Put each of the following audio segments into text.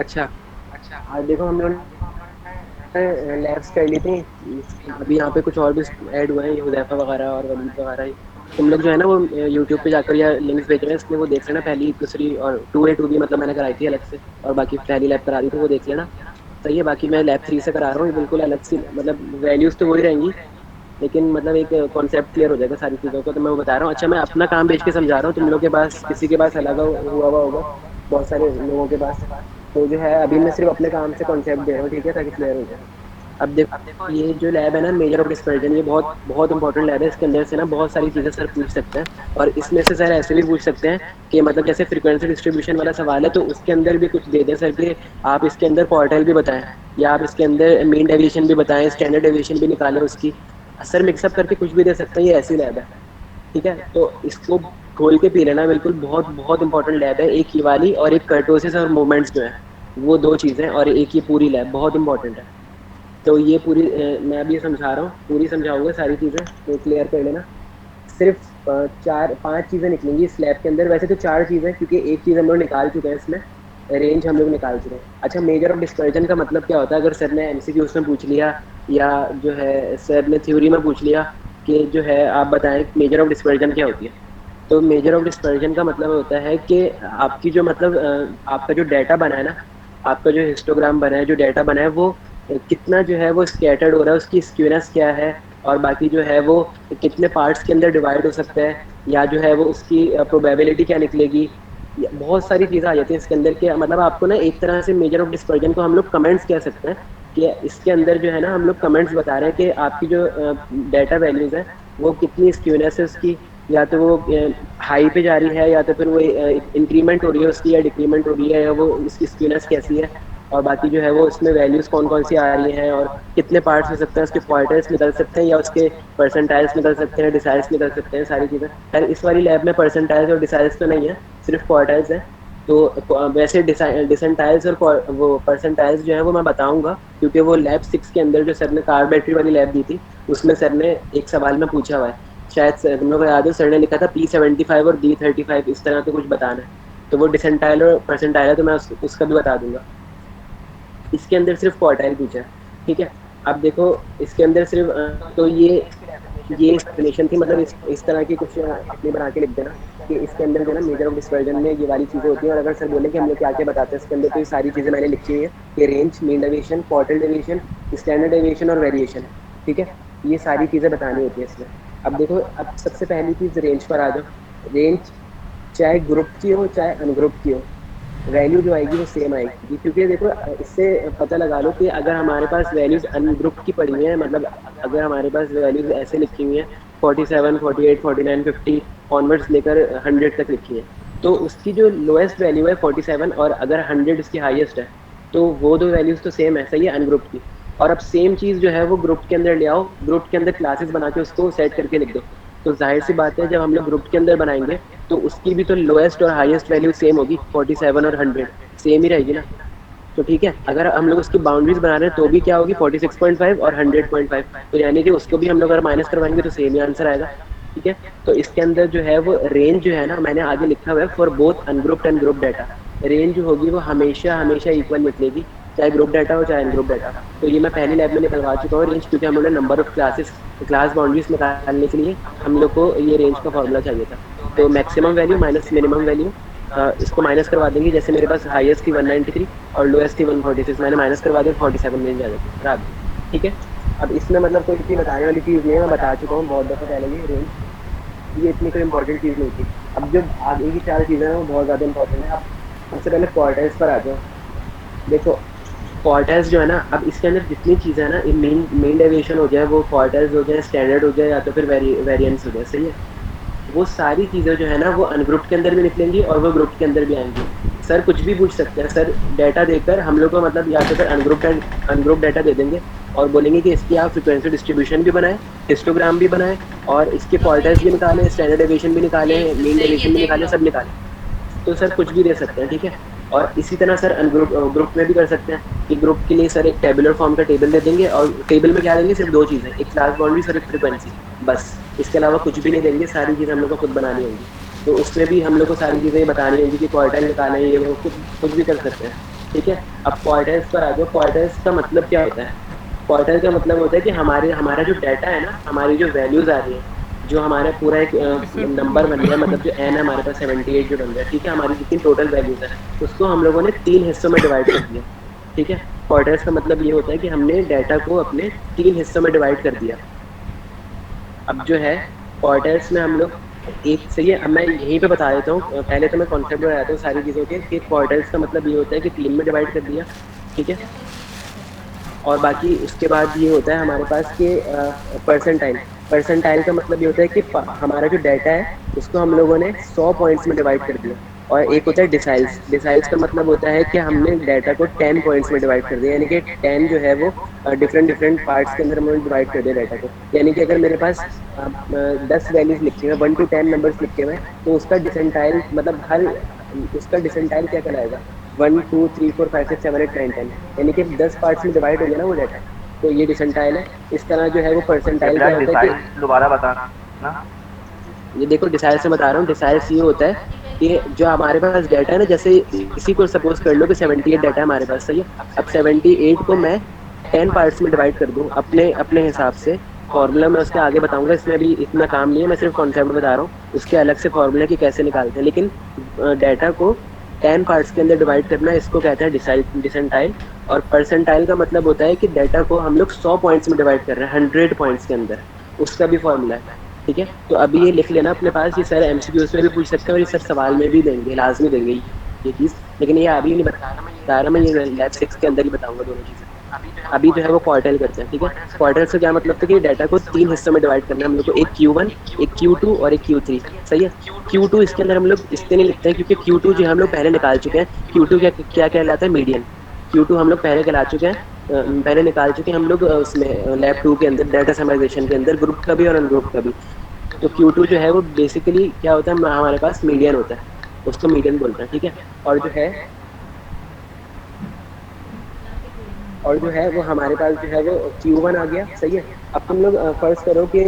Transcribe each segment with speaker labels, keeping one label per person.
Speaker 1: अच्छा।
Speaker 2: आज देखो हम लोग ने लैब्स कर ली थी। अभी यहाँ पे कुछ और भी ऐड हुए हैं, ये हुदैफा वगैरह और वलीद वगैरह। तुम लोग जो है ना वो यूट्यूब पे जाकर या लिंक्स भेज रहे हैं, इसलिए वो देख लेना। पहली दूसरी और 2A 2B मतलब मैंने कराई थी अलग से, और बाकी पहली लैब करा दी तो वो देख लेना। सही है। बाकी मैं लैब 3 से करा रहा हूँ, ये बिल्कुल अलग सी, मतलब वैल्यूज तो वही रहेंगी, लेकिन मतलब एक कॉन्सेप्ट क्लियर हो जाएगा सारी चीज़ों का। तो मैं वो बता रहा हूँ। अच्छा, मैं अपना काम बेच के समझा रहा हूँ, तुम लोग के पास किसी के पास अलग हुआ होगा, बहुत सारे लोगों के पास। तो जो है अभी मैं सिर्फ अपने काम से कॉन्सेप्ट दे रहा हूँ, ठीक है, ताकि क्लियर हो जाए। अब देखो, ये जो लैब है ना, मेजर ऑफ डिस्पर्जन, ये बहुत बहुत इंपॉर्टेंट लैब है। इसके अंदर से ना बहुत सारी चीज़ें सर पूछ सकते हैं, और इसमें से सर ऐसे भी पूछ सकते हैं कि मतलब जैसे फ्रीक्वेंसी डिस्ट्रीब्यूशन वाला सवाल है, तो उसके अंदर भी कुछ दे दें सर कि आप इसके अंदर क्वार्टाइल भी बताएं, या आप इसके अंदर मीन डेविएशन भी बताएं, स्टैंडर्ड डेविएशन भी निकालें उसकी। सर मिक्सअप करके कुछ भी दे सकते हैं, ये ऐसी लैब है। ठीक है, तो इसको खोल के पी लेना, बिल्कुल बहुत बहुत इंपॉर्टेंट लैब है। एक ये वाली और एक कर्टोसिस और मूवमेंट्स जो है, वो दो चीज़ें, और एक ये पूरी लैब बहुत इंपॉर्टेंट है। तो ये पूरी मैं अभी समझा रहा हूँ, पूरी समझाऊंगा सारी चीज़ें, तो क्लियर कर लेना। सिर्फ 4 5 चीज़ें निकलेंगी इस लैब के अंदर। वैसे तो 4 चीज़ें, क्योंकि एक चीज़ हम लोग निकाल चुके हैं इसमें, रेंज हम लोग निकाल चुके हैं। अच्छा, मेजर ऑफ डिस्पर्जन का मतलब क्या होता है? अगर सर ने MCQ में पूछ लिया, या जो है सर ने थ्योरी में पूछ लिया कि जो है आप बताएं मेजर ऑफ डिस्पर्जन क्या होती है, तो मेजर ऑफ डिस्पर्जन का मतलब होता है कि आपकी जो मतलब आपका जो डाटा बना है ना, आपका जो हिस्टोग्राम बना है, जो डाटा बना है, वो कितना जो है वो स्कैटर्ड हो रहा है, उसकी स्क्यूनेस क्या है, और बाकी जो है वो कितने पार्ट्स के अंदर डिवाइड हो सकता है, या जो है वो उसकी प्रोबेबिलिटी क्या निकलेगी। बहुत सारी चीज़ें आ जाती हैं इसके अंदर के। मतलब आपको ना एक तरह से मेजर ऑफ डिस्पर्जन को हम लोग कमेंट्स कह सकते हैं, कि इसके अंदर जो है ना हम लोग कमेंट्स बता रहे हैं कि आपकी जो डाटा वैल्यूज है वो कितनी स्क्यूनेस है उसकी, या तो वो हाई पे जा रही है, या तो फिर वो इंक्रीमेंट हो रही है उसकी, या डिक्रीमेंट हो रही है, या वो इसकी स्क्यूनेस कैसी है, और बाकी जो है वो इसमें वैल्यूज कौन कौन सी आ रही हैं, और कितने पार्ट्स हो सकते हैं, उसके क्वार्टर्स निकल सकते हैं, या उसके परसेंटाइल्स निकल सकते हैं, डिसाइल्स निकल सकते हैं, सारी चीज़ें। खैर इस वाली लैब में परसेंटाइल्स और डिसाइल्स तो नहीं है, सिर्फ क्वार्टर्स है। तो वैसे डिसेंटाइल्स और वो परसेंटाइल्स जो है वो मैं बताऊंगा, क्योंकि वो लैब 6 के अंदर जो सर ने कार्बोरेटरी वाली लैब दी थी, उसमें सर ने एक सवाल में पूछा हुआ है। शायद तुम लोग को याद हो, सर ने लिखा था P75 और D35, इस तरह तो कुछ बताना है। तो वो डिसेंटाइल और परसेंटाइल है, तो मैं उसका भी बता दूंगा। इसके अंदर सिर्फ क्वार्टाइल पूछा है, ठीक है। अब देखो, इसके अंदर सिर्फ तो ये एक्सप्लेनेशन थी, मतलब इस तरह की कुछ अपनी बना के लिख देना कि इसके अंदर जो है ना मेजर ऑफ डिस्पर्जन में ये वाली चीज़ें होती हैं। और अगर सर बोले कि हम लोग क्या क्या बताते हैं इसके अंदर, तो ये सारी चीज़ें मैंने लिखी हुई है कि range, mean deviation, quarter deviation, standard deviation और वेरिएशन। ठीक है, ये सारी चीज़ें बतानी होती है इसमें। अब देखो, अब सबसे पहली चीज़ रेंज पर आ जाओ। रेंज चाहे ग्रुप की हो चाहे अनग्रुप की हो, वैल्यू जो आएगी वो सेम आएगी। क्योंकि देखो, इससे पता लगा लो कि अगर हमारे पास वैल्यूज अनग्रुप की पड़ी हुई है, मतलब अगर हमारे पास वैल्यूज ऐसे लिखी हुई है 47 48 49 50 ऑनवर्ड्स लेकर 100 तक लिखी है, तो उसकी जो लोएस्ट वैल्यू है 47, और अगर 100 उसकी हाईएस्ट है, तो वो दो वैल्यूज तो सेम है, सही है, अनग्रुप की। और अब सेम चीज जो है वो ग्रुप के अंदर ले आओ, ग्रुप के अंदर क्लासेस बना के उसको सेट करके लिख दो। तो जाहिर सी बात है, जब हम लोग ग्रुप के अंदर बनाएंगे, तो उसकी भी तो लोएस्ट और हाईएस्ट वैल्यू सेम होगी, 47 और 100 सेम ही रहेगी ना। तो ठीक है, अगर हम लोग उसकी बाउंड्रीज बना रहे हैं, तो भी क्या होगी, 46.5 और 100.5। तो यानी कि उसको भी हम लोग अगर माइनस करवाएंगे तो सेम ही आंसर आएगा। ठीक है, तो इसके अंदर जो है वो रेंज जो है ना, मैंने आगे लिखा हुआ है for both ungrouped and group data. Range जो होगी वो हमेशा हमेशा इक्वल निकलेगी, चाहे ग्रुप डाटा हो चाहे अनग्रुप डाटा। तो ये मैं पहली लैब में निकलवा चुका हूँ रेंज, क्योंकि हम लोग ने number of classes, class boundaries निकालने के लिए हम लोग को ये रेंज का फॉर्मूला चाहिए था। तो maximum value minus minimum value, इसको माइनस करवा देंगे। जैसे मेरे पास हाईएस्ट थी 193 और लोएस्ट थी 146, मैंने माइनस करवा दिया, 47 में जा जाती खराब। ठीक है, अब इसमें मतलब कोई इतनी बताने वाली चीज़ नहीं है, मैं बता चुका हूँ बहुत दफ़ा पहले ही। रेंज ये इतनी कोई इंपॉर्टेंट चीज़ नहीं थी। अब जो आगे की 4 चीज़ें हैं वो बहुत ज़्यादा इंपॉर्टेंट है। अब सबसे पहले क्वार्टाइल्स पर आ जाओ। देखो, क्वार्टाइल्स जो है ना, अब इसके अंदर जितनी चीज़ें हैं ना, ये मेन मेन डेविएशन हो जाए, वो क्वार्टाइल्स हो जाए, स्टैंडर्ड हो जाए, या तो फिर वेरिएंस हो जाए, सही है। वो सारी चीज़ें जो है ना वो अनग्रुप के अंदर भी निकलेंगी और वो ग्रुप के अंदर भी आएंगी। सर कुछ भी पूछ सकते हैं, सर डाटा देकर हम लोग को मतलब या तो फिर अनग्रुप डाटा दे देंगे, और बोलेंगे कि इसकी आप फ्रिक्वेंसी डिस्ट्रीब्यूशन भी बनाएं, हिस्टोग्राम भी बनाएं, और इसके क्वार्टर्स भी निकालें, स्टैंडर्ड डेविएशन भी निकालें, मीन डेविएशन भी निकालें, सब निकालें। तो सर कुछ भी दे सकते हैं, ठीक है। और इसी तरह सर अनग्रुप ग्रुप में भी कर सकते हैं कि ग्रुप के लिए सर एक टेबुलर फॉर्म का टेबल दे देंगे, और टेबल में क्या देंगे, सिर्फ 2 चीज़ें, एक क्लास बाउंड्री और एक फ्रिक्वेंसी, बस। इसके अलावा कुछ भी नहीं देंगे, सारी चीज़ें हम लोग को खुद बनानी होंगी। तो उसमें भी हम लोग को सारी चीज़ें बतानी होंगी कि क्वार्टाइल निकालें, ये वो कुछ कुछ भी कर सकते हैं। ठीक है। अब क्वार्टर्स पर आ जाओ, क्वार्टर्स का मतलब क्या होता है? क्वार्टर का मतलब होता है कि हमारा जो डाटा है ना, हमारी जो वैल्यूज आ रही है, जो हमारा पूरा एक
Speaker 1: इससे
Speaker 2: नंबर बन गया, मतलब जो एन है हमारे पास 78 जो बन गया, ठीक है, हमारी जितनी टोटल वैल्यूज है उसको हम लोगों ने 3 हिस्सों में डिवाइड कर दिया। ठीक है। क्वार्टर्स का मतलब ये होता है कि हमने डाटा को अपने 3 हिस्सों में डिवाइड कर दिया। अब जो है क्वार्टर्स में हम लोग एक सही है। अब मैं यहीं पे बता देता हूँ, पहले तो मैं कॉन्सेप्ट बताता हूँ सारी चीज़ों के, कि क्वार्टर्स का मतलब ये होता है कि 3 में डिवाइड कर दिया। ठीक है। और बाकी उसके बाद ये होता है हमारे पास कि परसेंटाइल। परसेंटाइल का मतलब ये होता है कि हमारा जो डाटा है उसको हम लोगों ने 100 पॉइंट्स में डिवाइड कर दिया। और एक होता है डिसाइल्स। डिसाइल्स का मतलब होता है कि हमने डाटा को 10 पॉइंट्स में डिवाइड कर दिया, यानी कि 10 जो है वो डिफरेंट डिफरेंट पार्ट्स के अंदर हमने डिवाइड कर दिया डाटा को। यानी कि अगर मेरे पास 10 वैल्यूज लिखी हुई है, 1 to 10 नंबर्स लिखे हुए हैं, तो उसका डिसेंटाइल मतलब हर उसका डिसेंटाइल क्या कहलाएगा? 1 2 3 4 5 6 7 8 9 10, यानी कि 10 पार्ट्स में डिवाइड हो गया ना वो डाटा। तो ये डिसेंटाइल है। इस तरह जो है वो परसेंटाइल क्या
Speaker 3: एग्जैक्ट
Speaker 2: होता है कि
Speaker 3: डिसाइड दोबारा बताना।
Speaker 2: ये देखो डिसाइल से बता रहा हूँ। डिसाइल ये होता है कि जो हमारे पास डाटा है ना, जैसे इसी को सपोज कर लो कि 78 डाटा है हमारे पास, सही है। अब 78 को मैं 10 पार्ट्स में डिवाइड कर दूं अपने अपने हिसाब से। फॉर्मूला मैं उसके आगे बताऊंगा, इसमें अभी इतना काम नहीं है, मैं सिर्फ कॉन्सेप्ट बता रहा हूँ। उसके अलग से फॉर्मूला कि कैसे निकालते हैं, लेकिन डाटा को 10 पार्ट्स के अंदर डिवाइड करना, इसको कहते हैं डिसेंटाइल। और परसेंटाइल का मतलब होता है कि डाटा को हम लोग 100 पॉइंट्स में डिवाइड कर रहे हैं, 100 पॉइंट्स के अंदर। उसका भी फॉर्मूला है। ठीक है। तो अभी ये लिख लेना अपने पास, ये सर एमसीक्यूज में भी पूछ सकते हैं और ये सर सवाल में भी देंगे, लाजमी देंगे ये चीज़। लेकिन ये अभी नहीं बता रहा मैं, ये लैब 6 के अंदर ही बताऊंगा दोनों चीज़ें। अभी जो है वो क्वार्टाइल करते हैं। ठीक है। क्वार्टाइल से क्या मतलब था कि डाटा को 3 हिस्सों में डिवाइड करना है हम लोग को, एक Q1, एक Q2 और एक Q3। सही है। Q2 इसके अंदर हम लोग इसलिए नहीं लिखते हैं क्योंकि Q2 जो हम लोग पहले निकाल चुके हैं। Q2 क्या क्या कहलाता है? मीडियन। Q2 हम लोग पहले कहला चुके हैं, पहले निकाल चुके हैं हम लोग उसमें लैब 2 के अंदर डाटा समराइजेशन के अंदर, ग्रुप का भी और अनग्रुप का भी। तो Q2 जो है वो बेसिकली क्या होता है, हमारे पास मीडियन होता है, उसको मीडियन बोलते हैं। ठीक है। और जो है और जो है वो हमारे पास जो है वो Q1 आ गया। सही है। अब तुम लोग फर्ज करो कि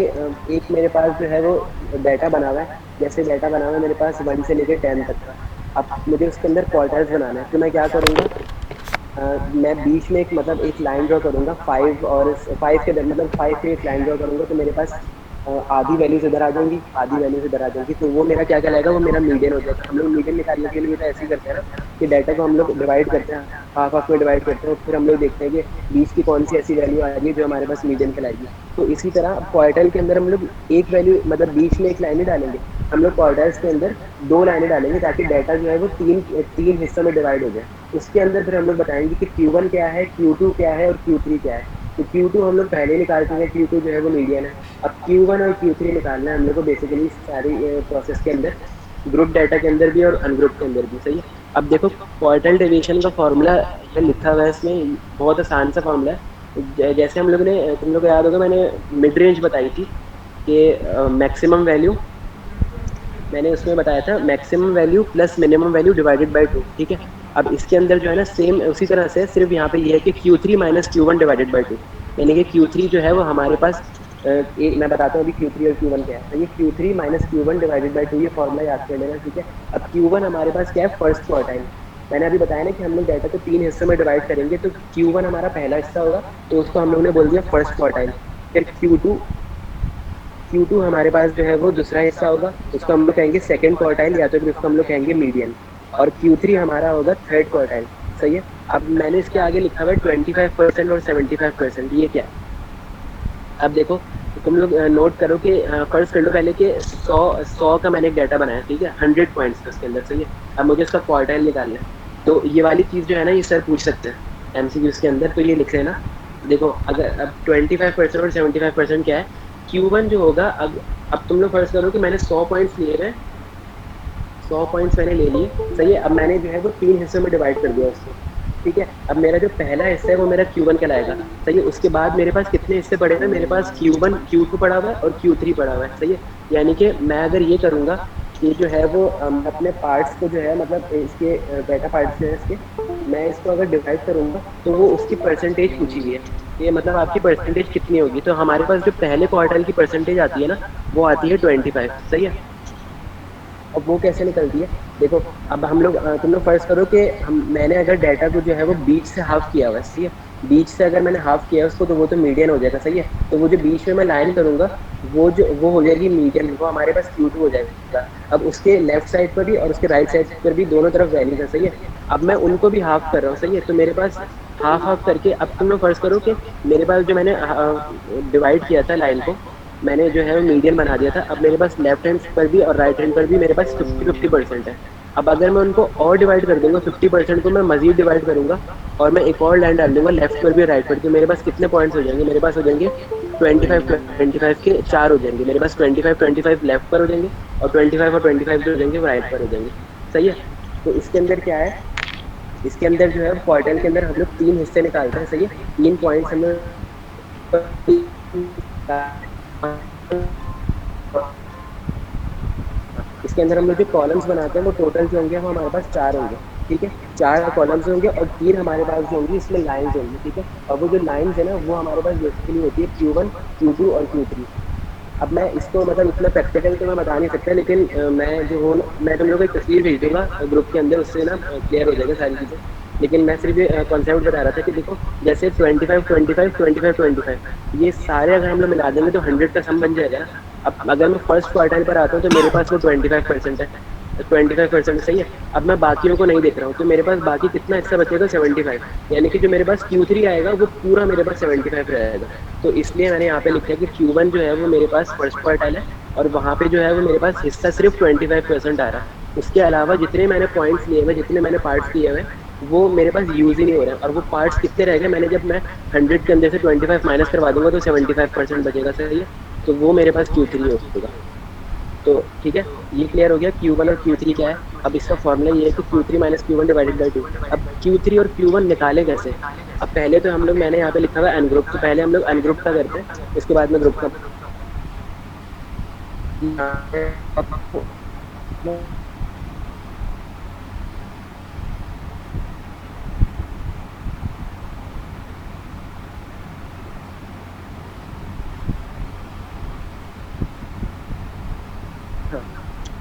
Speaker 2: एक मेरे पास जो है वो डाटा बना हुआ है। जैसे डाटा बना हुआ है मेरे पास 1 से लेकर 10 तक का। अब मुझे उसके अंदर क्वार्टर्स बनाना है, तो मैं क्या करूँगा? मैं बीच में एक मतलब एक लाइन ड्रॉ करूंगा, 5 के मतलब 5 की एक लाइन ड्रॉ करूंगा, तो मेरे पास आधी वैल्यूज इधर आ जाएंगी, आधी वैल्यूज इधर आ जाएंगी, तो वो मेरा क्या कहलाएगा? वो मेरा मीडियन हो जाएगा। हम लोग मीडियन निकालने के लिए तो ऐसे ही करते हैं ना, कि डाटा को हम लोग डिवाइड करते हैं, हाफ हाफ में डिवाइड करते हैं, फिर हम लोग देखते हैं कि बीच की कौन सी ऐसी वैल्यू आ रही है जो हमारे पास मीडियन कहलाएगी। तो इसी तरह क्वार्टाइल के अंदर हम लोग एक वैल्यू मतलब बीच में एक लाइन ही डालेंगे। हम लोग क्वार्टाइल्स के अंदर 2 लाइनें डालेंगे ताकि डाटा जो है वो तीन तीन हिस्सों में डिवाइड हो जाए। उसके अंदर फिर हम लोग बताएंगे कि Q1 क्या है, Q2 क्या है और Q3 क्या है। तो Q2 हम लोग पहले निकाल चुके हैं, Q2 जो है वो मीडियन है। अब Q1 और Q3 निकालना है हम लोग को बेसिकली सारी प्रोसेस के अंदर, ग्रुप डाटा के अंदर भी और अनग्रुप के अंदर भी। सही है। अब देखो क्वार्टाइल डेविएशन का फॉर्मूला ये लिखा हुआ है इसमें, बहुत आसान सा फॉर्मूला है। जैसे हम लोग ने, तुम लोग को याद होगा मैंने मिड रेंज बताई थी कि मैक्सिमम वैल्यू, मैंने उसमें बताया था maximum value plus minimum value divided by 2। ठीक है। अब इसके अंदर जो है ना सेम उसी तरह से, सिर्फ यहाँ पे ये है कि Q3 minus Q1 divided by 2, यानी कि Q3 जो है वो हमारे पास एक मैं बताता हूँ अभी Q3 और Q1 क्या है। तो ये Q3 minus Q1 divided by 2, ये फॉर्मूला याद कर लेना। ठीक है। अब Q1 हमारे पास क्या है? First quartile. मैंने अभी बताया ना कि हम लोग डाटा को 3 हिस्सों में डिवाइड करेंगे, तो Q1 हमारा पहला हिस्सा होगा, तो उसको हम लोग ने बोल दिया फर्स्ट क्वार्टाइल। फिर Q2 हमारे पास जो है वो दूसरा हिस्सा होगा, उसको हम लोग कहेंगे सेकंड क्वार्टाइल, या तो फिर उसको हम लोग कहेंगे मीडियन। और Q3 हमारा होगा थर्ड क्वार्टाइल। सही है। अब मैंने इसके आगे लिखा हुआ है 25% और 75%, ये क्या है? अब देखो तुम लोग नोट करो कि फर्स्ट कर लो पहले कि 100 का मैंने एक डाटा बनाया, ठीक है, 100 पॉइंट्स है उसके अंदर। सही है। अब मुझे उसका क्वार्टाइल निकालना है, तो ये वाली चीज़ जो है ना ये सर पूछ सकते हैं एमसीक्यूज के अंदर, तो ये लिख लेना। देखो अगर अब 25% और 75% क्या है? Q1 जो होगा, अब तुम लोग फर्स्ट करो कि मैंने 100 पॉइंट्स लिए हैं, 100 पॉइंट्स मैंने ले लिए। सही है। अब मैंने जो है वो 3 हिस्सों में डिवाइड कर दिया उसको। ठीक है। अब मेरा जो पहला हिस्सा है वो मेरा Q1 कहलाएगा। सही है। उसके बाद मेरे पास कितने हिस्से पड़े हैं? मेरे पास Q1 Q2 पड़ा हुआ है और Q3 पड़ा हुआ है। सही है। यानी कि मैं अगर ये करूँगा कि जो है वो अपने पार्ट्स को जो है मतलब इसके डाटा पार्ट्स जो है इसके, मैं इसको अगर डिवाइड करूँगा तो वो उसकी परसेंटेज पूछी हुई है कि मतलब आपकी परसेंटेज कितनी होगी। तो हमारे पास जो पहले क्वार्टर की परसेंटेज आती है ना, वो आती है 25। सही है। अब वो कैसे निकलती है, देखो। अब हम लोग तुम लोग फर्ज करो कि मैंने अगर डाटा को जो है वो बीच से हाफ किया हुआ है, सही है। बीच से अगर मैंने हाफ किया है उसको, तो वो तो मीडियन हो जाएगा, सही है। तो वो जो बीच में मैं लाइन करूंगा, वो हो जाएगी मीडियन, वो हमारे पास Q2 हो जाएगा। अब उसके लेफ्ट साइड पर भी और उसके राइट साइड पर भी दोनों तरफ वैल्यूज है, सही है। अब मैं उनको भी हाफ कर रहा हूँ, सही है। तो मेरे पास हाफ हाफ करके, अब तुम लोग फर्ज करो कि मेरे पास जो मैंने डिवाइड किया था लाइन को, मैंने जो है वो मीडियन बना दिया था। अब मेरे पास लेफ्ट हैंड पर भी और राइट हैंड पर भी मेरे पास 50-50% है। अब अगर मैं उनको और डिवाइड कर दूंगा, 50% को मैं मजीद डिवाइड करूंगा, और मैं एक और लाइन डाल दूंगा लेफ्ट पर भी और राइट पर, तो मेरे पास कितने पॉइंट्स हो जाएंगे, मेरे पास हो जाएंगे 25-25 के चार हो जाएंगे। मेरे पास 25-25 लेफ्ट पर हो जाएंगे, और 25 और 25 जो हो जाएंगे वो राइट पर हो जाएंगे, सही है। तो इसके अंदर क्या है, इसके अंदर जो है क्वार्टल के अंदर हम लोग तीन हिस्से निकालते हैं, सही है। तीन पॉइंट्स हम लोग, इसके अंदर हम लोग जो कॉलम्स बनाते हैं वो टोटल जो होंगे वो हमारे पास चार होंगे, ठीक है। चार कॉलम्स होंगे और तीन हमारे पास जो होंगी इसमें लाइंस होंगी, ठीक है। और वो जो लाइंस है ना, वो हमारे पास बेसिकली होती है Q1, Q2 और Q3। अब मैं इसको मतलब इतना प्रैक्टिकल तो मैं बता नहीं सकता, लेकिन मैं जो हूँ मैं तुम लोगों को एक तस्वीर भेज दूंगा ग्रुप के अंदर, उससे ना क्लियर हो जाएगा सारी चीज़ें। लेकिन मैं सिर्फ ये कॉन्सेप्ट बता रहा था कि देखो, जैसे 25-25 25-25 ये सारे अगर हम लोग मिला देंगे तो 100 का सम बन जाएगा ना। अब अगर मैं फर्स्ट क्वार्टाइल पर आता हूँ तो मेरे पास वो 25% है, 25%, सही है। अब मैं बाकियों को नहीं देख रहा हूँ, तो मेरे पास बाकी कितना हिस्सा बचेगा, 75। यानी कि जो मेरे पास Q3 आएगा वो पूरा मेरे पास 75 रहेगा। तो इसलिए मैंने यहाँ पे लिखा है कि Q1 जो है वो मेरे पास फर्स्ट क्वार्टाइल है, और वहाँ पे जो है वो मेरे पास हिस्सा सिर्फ 25% आ रहा है। उसके अलावा जितने मैंने पॉइंट्स लिए हुए, जितने मैंने पार्ट्स किए हुए, वो मेरे पास यूज ही नहीं हो रहा है। और वो पार्ट्स कितने रह गए, मैंने जब मैं 100 के अंदर से 25 माइनस करवा दूंगा तो 75% बचेगा, सही है। तो वो मेरे पास Q3 होगा। तो ठीक है, ये क्लियर हो गया Q1 और Q3 क्या है। अब इसका फॉर्मूला ये है कि Q3 minus Q1 divided by 2। अब Q3 और Q1 निकाले कैसे। अब पहले तो हम लोग, मैंने यहाँ पे लिखा हुआ है अनग्रुप, तो पहले हम लोग अनग्रुप का करते हैं, उसके बाद में ग्रुप का। हाँ,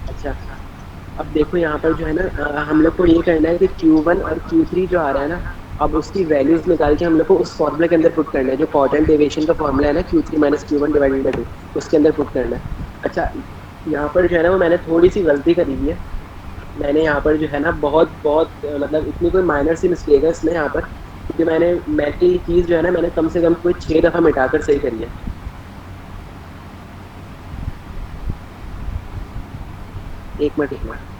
Speaker 2: अच्छा। अब देखो यहाँ पर जो है ना, हम लोग को ये करना है कि Q1 और Q3 जो आ रहा है ना, अब उसकी वैल्यूज निकाल के हम लोग को उस फॉर्मूले के अंदर पुट करना है, जो क्वार्टाइल डेविएशन का फॉर्मूला है ना, Q3 minus Q1 divided by 2, उसके अंदर पुट करना है। अच्छा, यहाँ पर जो है ना वो मैंने थोड़ी सी गलती करी हुई है। मैंने यहाँ पर जो है ना बहुत बहुत मतलब इतनी कोई माइनर सी मिस्टेक है इसमें यहाँ पर, क्योंकि मैंने की चीज़ जो है ना, मैंने कम से कम कोई 6 दफ़ा मिटाकर सही करी है। एक मिनट, एक मिनट।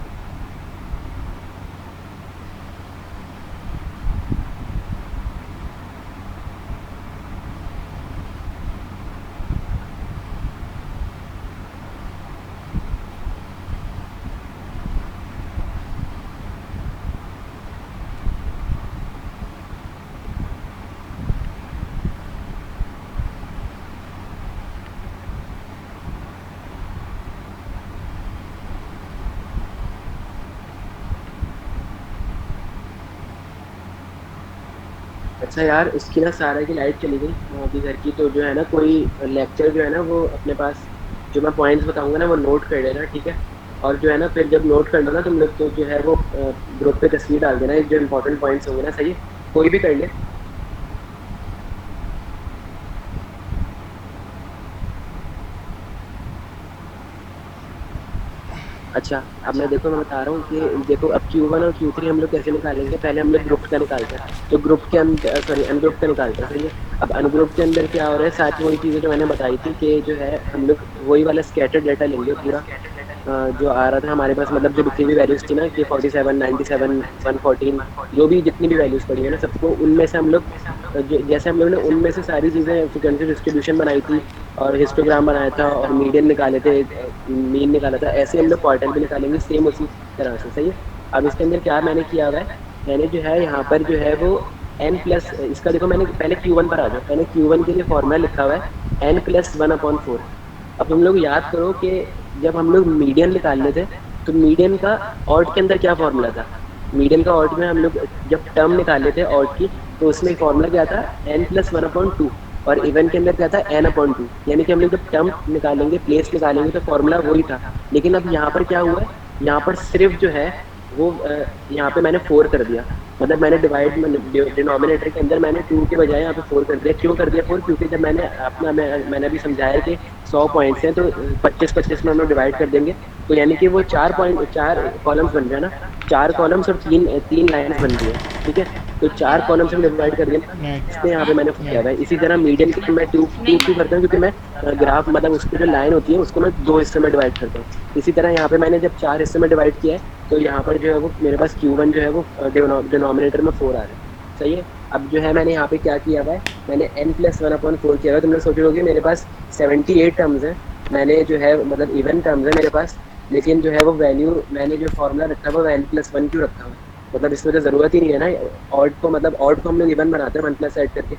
Speaker 2: अच्छा यार, उसकी ना सारा की लाइट चली गई वहाँ की घर की, तो जो है ना कोई लेक्चर जो है ना वो अपने पास, जो मैं पॉइंट्स बताऊंगा ना वो नोट कर लेना, ठीक है। और जो है ना फिर जब नोट कर लो ना तुम लोग, तो जो है वो ग्रुप पे तस्वीर डाल देना, जो इंपॉर्टेंट पॉइंट्स होंगे ना, सही है। कोई भी कर ले। अच्छा, अब मैं देखो, मैं बता रहा हूँ कि देखो अब Q1 और Q3 हम लोग कैसे निकालेंगे। पहले हम लोग ग्रुप का निकालते हैं, तो ग्रुप के अंदर, सॉरी, अनग्रुप का निकालते हैं, सही है। अब अनग्रुप के अंदर क्या हो रहा है, सारी वही चीज़ें जो मैंने बताई थी कि जो है हम लोग वही वाला स्कैटर्ड डाटा लेंगे पूरा, जो आ रहा था हमारे पास, मतलब जो जितनी भी वैल्यूज थी ना, कि 47, 97, 114, जो भी जितनी भी वैल्यूज पड़ी है ना सबको, उनमें से हम लोग जैसे हम लोग ने उनमें से सारी चीज़ें फ्रीक्वेंसी डिस्ट्रीब्यूशन बनाई थी, और हिस्टोग्राम बनाया था, और मीडियन निकाले थे, मीन निकाला था, ऐसे हम लोग क्वार्टर भी निकालेंगे सेम उसी तरह से, सही है। अब इसके अंदर क्या मैंने किया हुआ है, मैंने जो है यहाँ पर जो है वो n प्लस, इसका देखो मैंने पहले Q1 पर आ जाओ, मैंने Q1 के लिए फॉर्मूला लिखा हुआ है n+1/4। अब तुम लोग याद करो कि जब हम लोग मीडियन निकालने थे, तो मीडियन का ऑड के अंदर क्या फॉर्मूला था। मीडियन का ऑड में हम लोग जब टर्म निकाले थे ऑड की, तो उसमें फॉर्मूला क्या था, n+1/2। और इवन के अंदर क्या था, n/2। यानी कि हम लोग जब टर्म निकालेंगे, प्लेस निकालेंगे, तो फॉर्मूला वही था। लेकिन अब यहाँ पर क्या हुआ है, यहाँ पर सिर्फ जो है वो यहाँ पे मैंने 4 कर दिया। मतलब मैंने डिवाइड डिनोमिनेटर के अंदर मैंने 2 के बजाय यहाँ पे 4 कर दिया। क्यों कर दिया 4? क्योंकि जब मैंने अभी समझाया कि 100 पॉइंट्स हैं तो 25-25 में हम लोग डिवाइड कर देंगे, तो यानी कि वो 4 कॉलम्स बन रहे हैं ना, 4 कॉलम्स और 3 लाइन्स बन रही है। ठीक है, तो 4 कॉलम से डिवाइड कर दिया, इसलिए यहाँ पे मैंने किया हुआ है। इसी तरह मीडियन के मैं टू टू क्यों करता हूँ? क्योंकि मैं ग्राफ मतलब उसकी जो लाइन होती है उसको मैं 2 हिस्से में डिवाइड करता हूँ। इसी तरह यहाँ पे मैंने जब 4 हिस्से में डिवाइड किया है, तो यहाँ पर जो है वो मेरे पास Q1 जो है वो डिनोमिनेटर में 4 आ रहा है। सही है। अब जो है मैंने यहाँ पे क्या किया हुआ है, मैंने n+1/4 किया हुआ है। तुम लोग सोच रहे हो कि मेरे पास 78 टर्म्स है, मैंने जो है मतलब इवन टर्म्स है मेरे पास, लेकिन जो है वो वैल्यू मैंने जो फॉर्मूला रखा है वो n+1 क्यों रखा हुआ है? मतलब इसमें तो ज़रूरत ही नहीं है ना। ऑड को मतलब ऑड को हम लोग इवन बनाते हैं 1+ ऐड करके।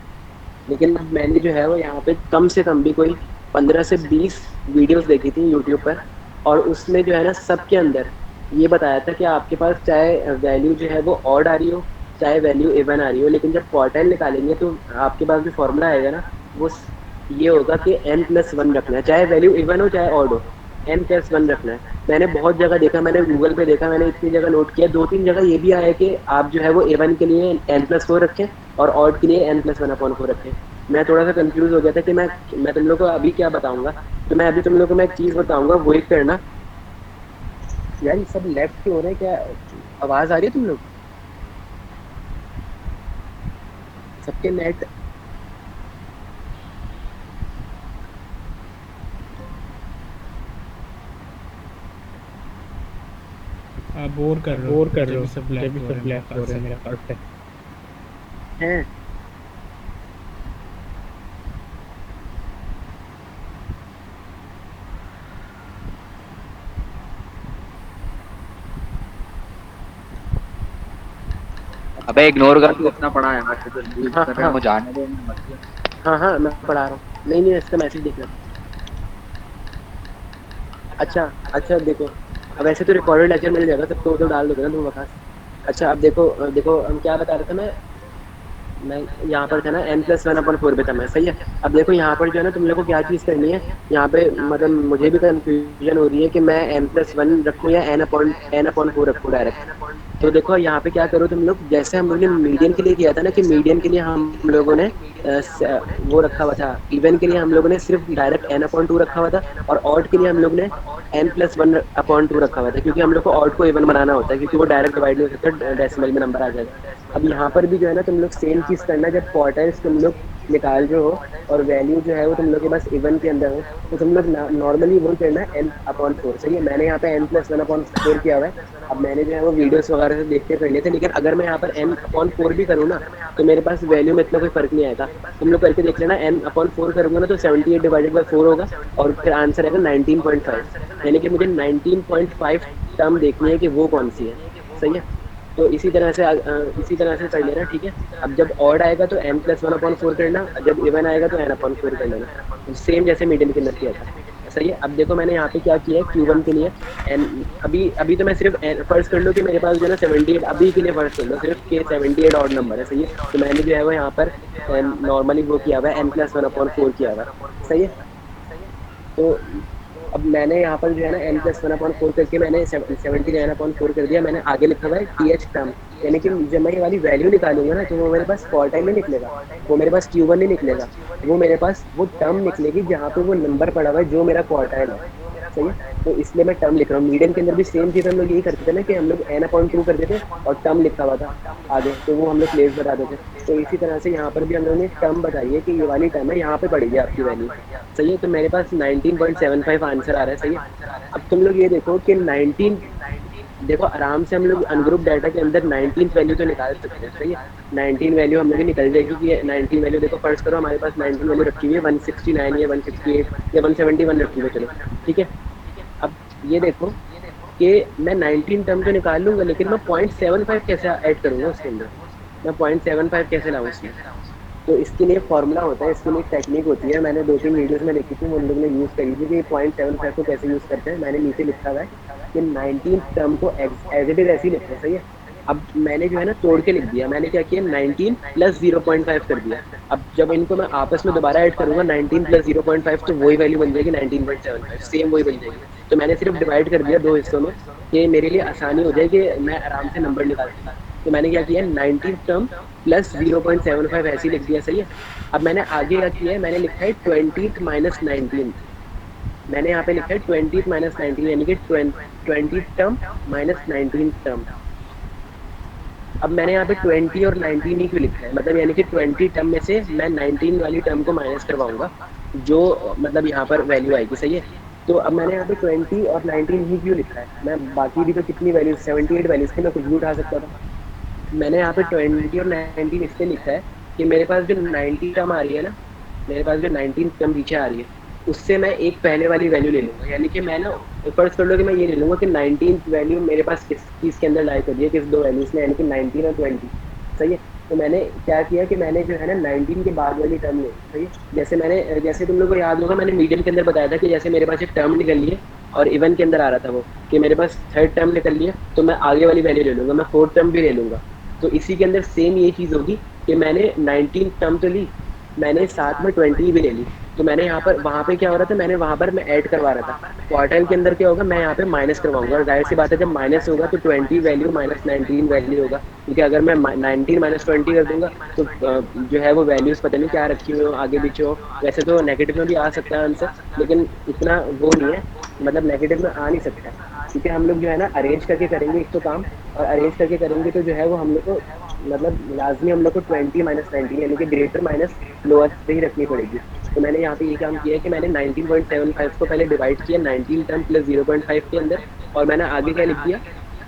Speaker 2: लेकिन मैंने जो है वो यहाँ पे कम से कम भी कोई 15 से 20 वीडियोस देखी थी यूट्यूब पर, और उसमें जो है ना सबके अंदर ये बताया था कि आपके पास चाहे वैल्यू जो है वो ऑड आ रही हो, चाहे वैल्यू इवन आ रही हो, लेकिन जब क्वार्टाइल निकालेंगे तो आपके पास जो फॉर्मूला आएगा ना वो ये होगा कि n+1 रखना है, चाहे वैल्यू इवन हो चाहे ऑड हो, n+1 रखना है। मैंने बहुत जगह देखा, मैंने गूगल पे देखा, मैंने इतनी जगह नोट किया, 2-3 जगह ये भी आया कि आप जो है वो इवन के लिए n+4 रखें और ऑड के लिए n+1/4 रखें। मैं थोड़ा सा कंफ्यूज हो गया था कि मैं तुम लोग को अभी क्या बताऊंगा। तो मैं अभी तुम लोग को मैं एक चीज बताऊंगा, वही करना। यार ये सब लेफ्ट क्यों हो रहे हैं क्या? आवाज आ रही है तुम लोग सबके? नेट
Speaker 1: आप बोर कर रहे हो, मुझे भी सब ब्लैक हो रहा है मेरे ख्याल से।
Speaker 2: है।
Speaker 3: अबे इग्नोर कर तू अपना पढ़ा है, मैं तो लीव
Speaker 2: हाँ
Speaker 3: कर रहा
Speaker 2: हाँ
Speaker 3: हूँ, जाने दे मत।
Speaker 2: हाँ हाँ, मैं पढ़ा रहा हूँ। नहीं नहीं, इसका मैसेज देख रहा था। अच्छा अच्छा, देखो अब ऐसे तो रिकॉर्डेड लेक्चर मिल जाएगा सबको, तो डाल दोगे ना तुम बता। अच्छा अब देखो देखो हम क्या बता रहे थे। मैं यहाँ पर था ना n+1/4 पे था मैं। सही है। अब देखो यहाँ पर जो है ना तुम लोग को क्या चीज़ करनी है, यहाँ पे मतलब मुझे भी कंफ्यूजन हो रही है कि मैं n+1 रखूँ या n/4 रखूँ डायरेक्ट। तो देखो यहाँ पे क्या करो तुम लोग, जैसे हम लोग ने मीडियन के लिए किया था ना, कि मीडियन के लिए हम लोगों ने वो रखा हुआ था, इवन के लिए हम लोगों ने सिर्फ डायरेक्ट n/2 रखा हुआ था, और ऑड के लिए हम लोग ने n+1/2 रखा हुआ था, क्योंकि हम लोग को ऑड को इवन बनाना होता है, क्योंकि वो डायरेक्ट डिवाइड नहीं हो सकता, डेसिमल में नंबर आ जाएगा। अब यहाँ पर भी जो है ना तुम लोग सेम चीज़ करना, जब क्वार्टाइल्स तुम लोग निकाल रहे हो और वैल्यू जो है वो तुम लोग के पास इवन के अंदर हो, तो तुम लोग नॉर्मली वो करना है n/4। सही है। मैंने यहाँ पे n+1/4 किया हुआ है। अब मैंने जो है वो वीडियोस वगैरह से देख के कर लिए थे, लेकिन अगर मैं यहाँ पर n/4 भी करूँ ना, तो मेरे पास वैल्यू में इतना कोई फर्क नहीं आएगा। तुम लोग करके देख लेना, n/4 करूँगा ना तो 78/4 होगा, और फिर आंसर आएगा 19.5। यानी कि मुझे 19.5 टर्म देखनी है कि वो कौन सी है। सही है। तो इसी तरह से कर लेना। ठीक है। अब जब ऑड आएगा तो n+1/4 करना, जब इवन आएगा तो n/4 कर लेना, सेम जैसे मीडियन के अंदर किया था। सही है। अब देखो मैंने यहाँ पे क्या किया है, Q1 के लिए एन, अभी अभी तो मैं सिर्फ फर्स्ट कर लो कि मेरे पास जो है ना 78, अभी के लिए फर्स्ट कर लो सिर्फ के 78 ऑड नंबर है। सही है। तो मैंने जो है वो यहाँ पर नॉर्मली वो किया हुआ है n+1/4 किया हुआ है। सही है। तो अब मैंने यहाँ पर जो है ना n+1/4 करके मैंने 79/4 कर दिया। मैंने आगे लिखा हुआ है TH टर्म, यानी कि जब मैं ये वाली वैल्यू निकालूंगा ना तो वो मेरे पास क्वार्टाइल नहीं निकलेगा, वो मेरे पास Q1 नहीं निकलेगा, वो मेरे पास वो टर्म निकलेगी जहाँ पे वो नंबर पड़ा हुआ है जो मेरा क्वार्टाइल है। सही है। तो इसलिए मैं टर्म लिख रहा हूँ। मीडियन के अंदर भी सेम चीज़ हम लोग यही करते थे ना, कि हम लोग n/2 करते थे और टर्म लिखा हुआ था आगे, तो वो हम लोग प्लेस बता देते। तो इसी तरह से यहाँ पर भी हम लोगों ने टर्म बताई है कि ये वाली टर्म है, यहाँ पे पड़ेगी आपकी वैल्यू। सही है। तो मेरे पास 19.75 आंसर आ रहा है। सही है। अब तुम लोग ये देखो कि 19, देखो आराम से हम लोग अनग्रुप डाटा के अंदर 19 वैल्यू तो निकाल सकते हैं। सही है। 19 वैल्यू हम लोग की निकल जाएगी कि 19 वैल्यू देखो, फर्ज करो हमारे पास 19 वैल्यू रखी हुई है, 169 या 168 या 171 रखी हुई है, चलो ठीक है। अब ये देखो कि मैं 19 टर्म तो निकाल लूंगा, लेकिन मैं 0.75 कैसे ऐड करूंगा उसके अंदर? मैं 0.75 कैसे लाऊं उसमें? तो इसके लिए फॉर्मूला होता है, इसके लिए एक टेक्निक होती है, मैंने 2-3 वीडियोस में देखी थी, उन लोगों ने यूज़ करी थी कि 0.75 को कैसे यूज़ करते हैं। मैंने नीचे लिखा हुआ है कि 19 टर्म को एज इट इज ऐसे ही लिखते हैं। सही है। अब मैंने जो है ना तोड़ के लिख दिया, मैंने क्या किया 19 प्लस 0.5 कर दिया। अब जब इनको मैं आपस में दोबारा ऐड करूंगा 19 प्लस 0.5 तो वही वैल्यू बन जाएगी 19.75, सेम वही बन जाएगी। तो मैंने सिर्फ डिवाइड कर दिया दो हिस्सों में कि मेरे लिए आसानी हो जाए कि मैं आराम से नंबर निकाल सकूँ। तो मैंने क्या किया 19 टर्म प्लस 0.75 ऐसे ही लिख दिया, सही है। अब मैंने आगे क्या किया है, मैंने लिखा है 20 माइनस 19, मैंने यहाँ पे लिखा है 20 माइनस 19 यानी कि 20 टर्म माइनस 19 टर्म। अब मैंने यहाँ पे 20 और 19 ही क्यों लिखा है, मतलब यानी कि 20 टर्म में से मैं 19 वाली टर्म को माइनस करवाऊंगा जो मतलब यहाँ पर वैल्यू आएगी, सही है। तो अब मैंने यहाँ पे 20 और 19 ही क्यों लिखा है, मैं बाकी भी तो कितनी वैल्यूज 78 वैल्यूज थे, मैं कुछ भी उठा सकता था। मैंने यहाँ पे 20 और 19 इसलिए लिखा है कि मेरे पास जो 90 टर्म आ रही है ना, मेरे पास जो 19 टर्म पीछे आ रही है उससे मैं एक पहले वाली वैल्यू ले लूंगा, यानी कि मैं ना फर्स्ट कर लो कि मैं ये ले लूंगा कि 19 वैल्यू मेरे पास किस चीज़ के अंदर लाई कर दी है, किस दो वैल्यूज में, यानी कि 19 और 20, सही है। तो मैंने क्या किया कि मैंने जो है ना 19 के बाद वाली टर्म ली, सही है। जैसे तुम लोग को याद होगा मैंने मीडियम के अंदर बताया था कि जैसे मेरे पास एक टर्म निकल ली है और इवन के अंदर आ रहा था वो कि मेरे पास थर्ड टर्म निकल लिया तो मैं आगे वाली वैल्यू ले लूंगा, मैं फोर्थ टर्म भी ले लूंगा। तो इसी के अंदर सेम ये चीज़ होगी कि मैंने 19 टर्म तो ली, मैंने साथ में 20 भी ले ली। तो मैंने यहाँ पर वहाँ पे क्या हो रहा था, मैंने वहाँ पर मैं ऐड करवा रहा था, क्वार्टाइल के अंदर क्या होगा मैं यहाँ पे माइनस करवाऊंगा, और जाहिर सी बात है जब माइनस होगा तो 20 वैल्यू माइनस 19 वैल्यू होगा, क्योंकि अगर मैं 19 माइनस 20 कर दूंगा तो जो है वो वैल्यूज पता नहीं क्या रखी हुई हो आगे पीछे हो। वैसे तो नेगेटिव में भी आ सकता है आंसर, लेकिन इतना वो नहीं है, मतलब नेगेटिव में आ नहीं सकता, क्योंकि हम लोग जो है ना अरेंज करके करेंगे एक तो काम, और अरेंज करके करेंगे तो जो है वो हम लोग को मतलब लाजमी हम लोग को 20 माइनस 19 यानी कि ग्रेटर माइनस लोअर से ही रखनी पड़ेगी। तो मैंने यहाँ पे ये काम किया है कि मैंने 19.75 को पहले डिवाइड किया 19 टर्म प्लस 0.5 के अंदर, और मैंने आगे क्या लिख दिया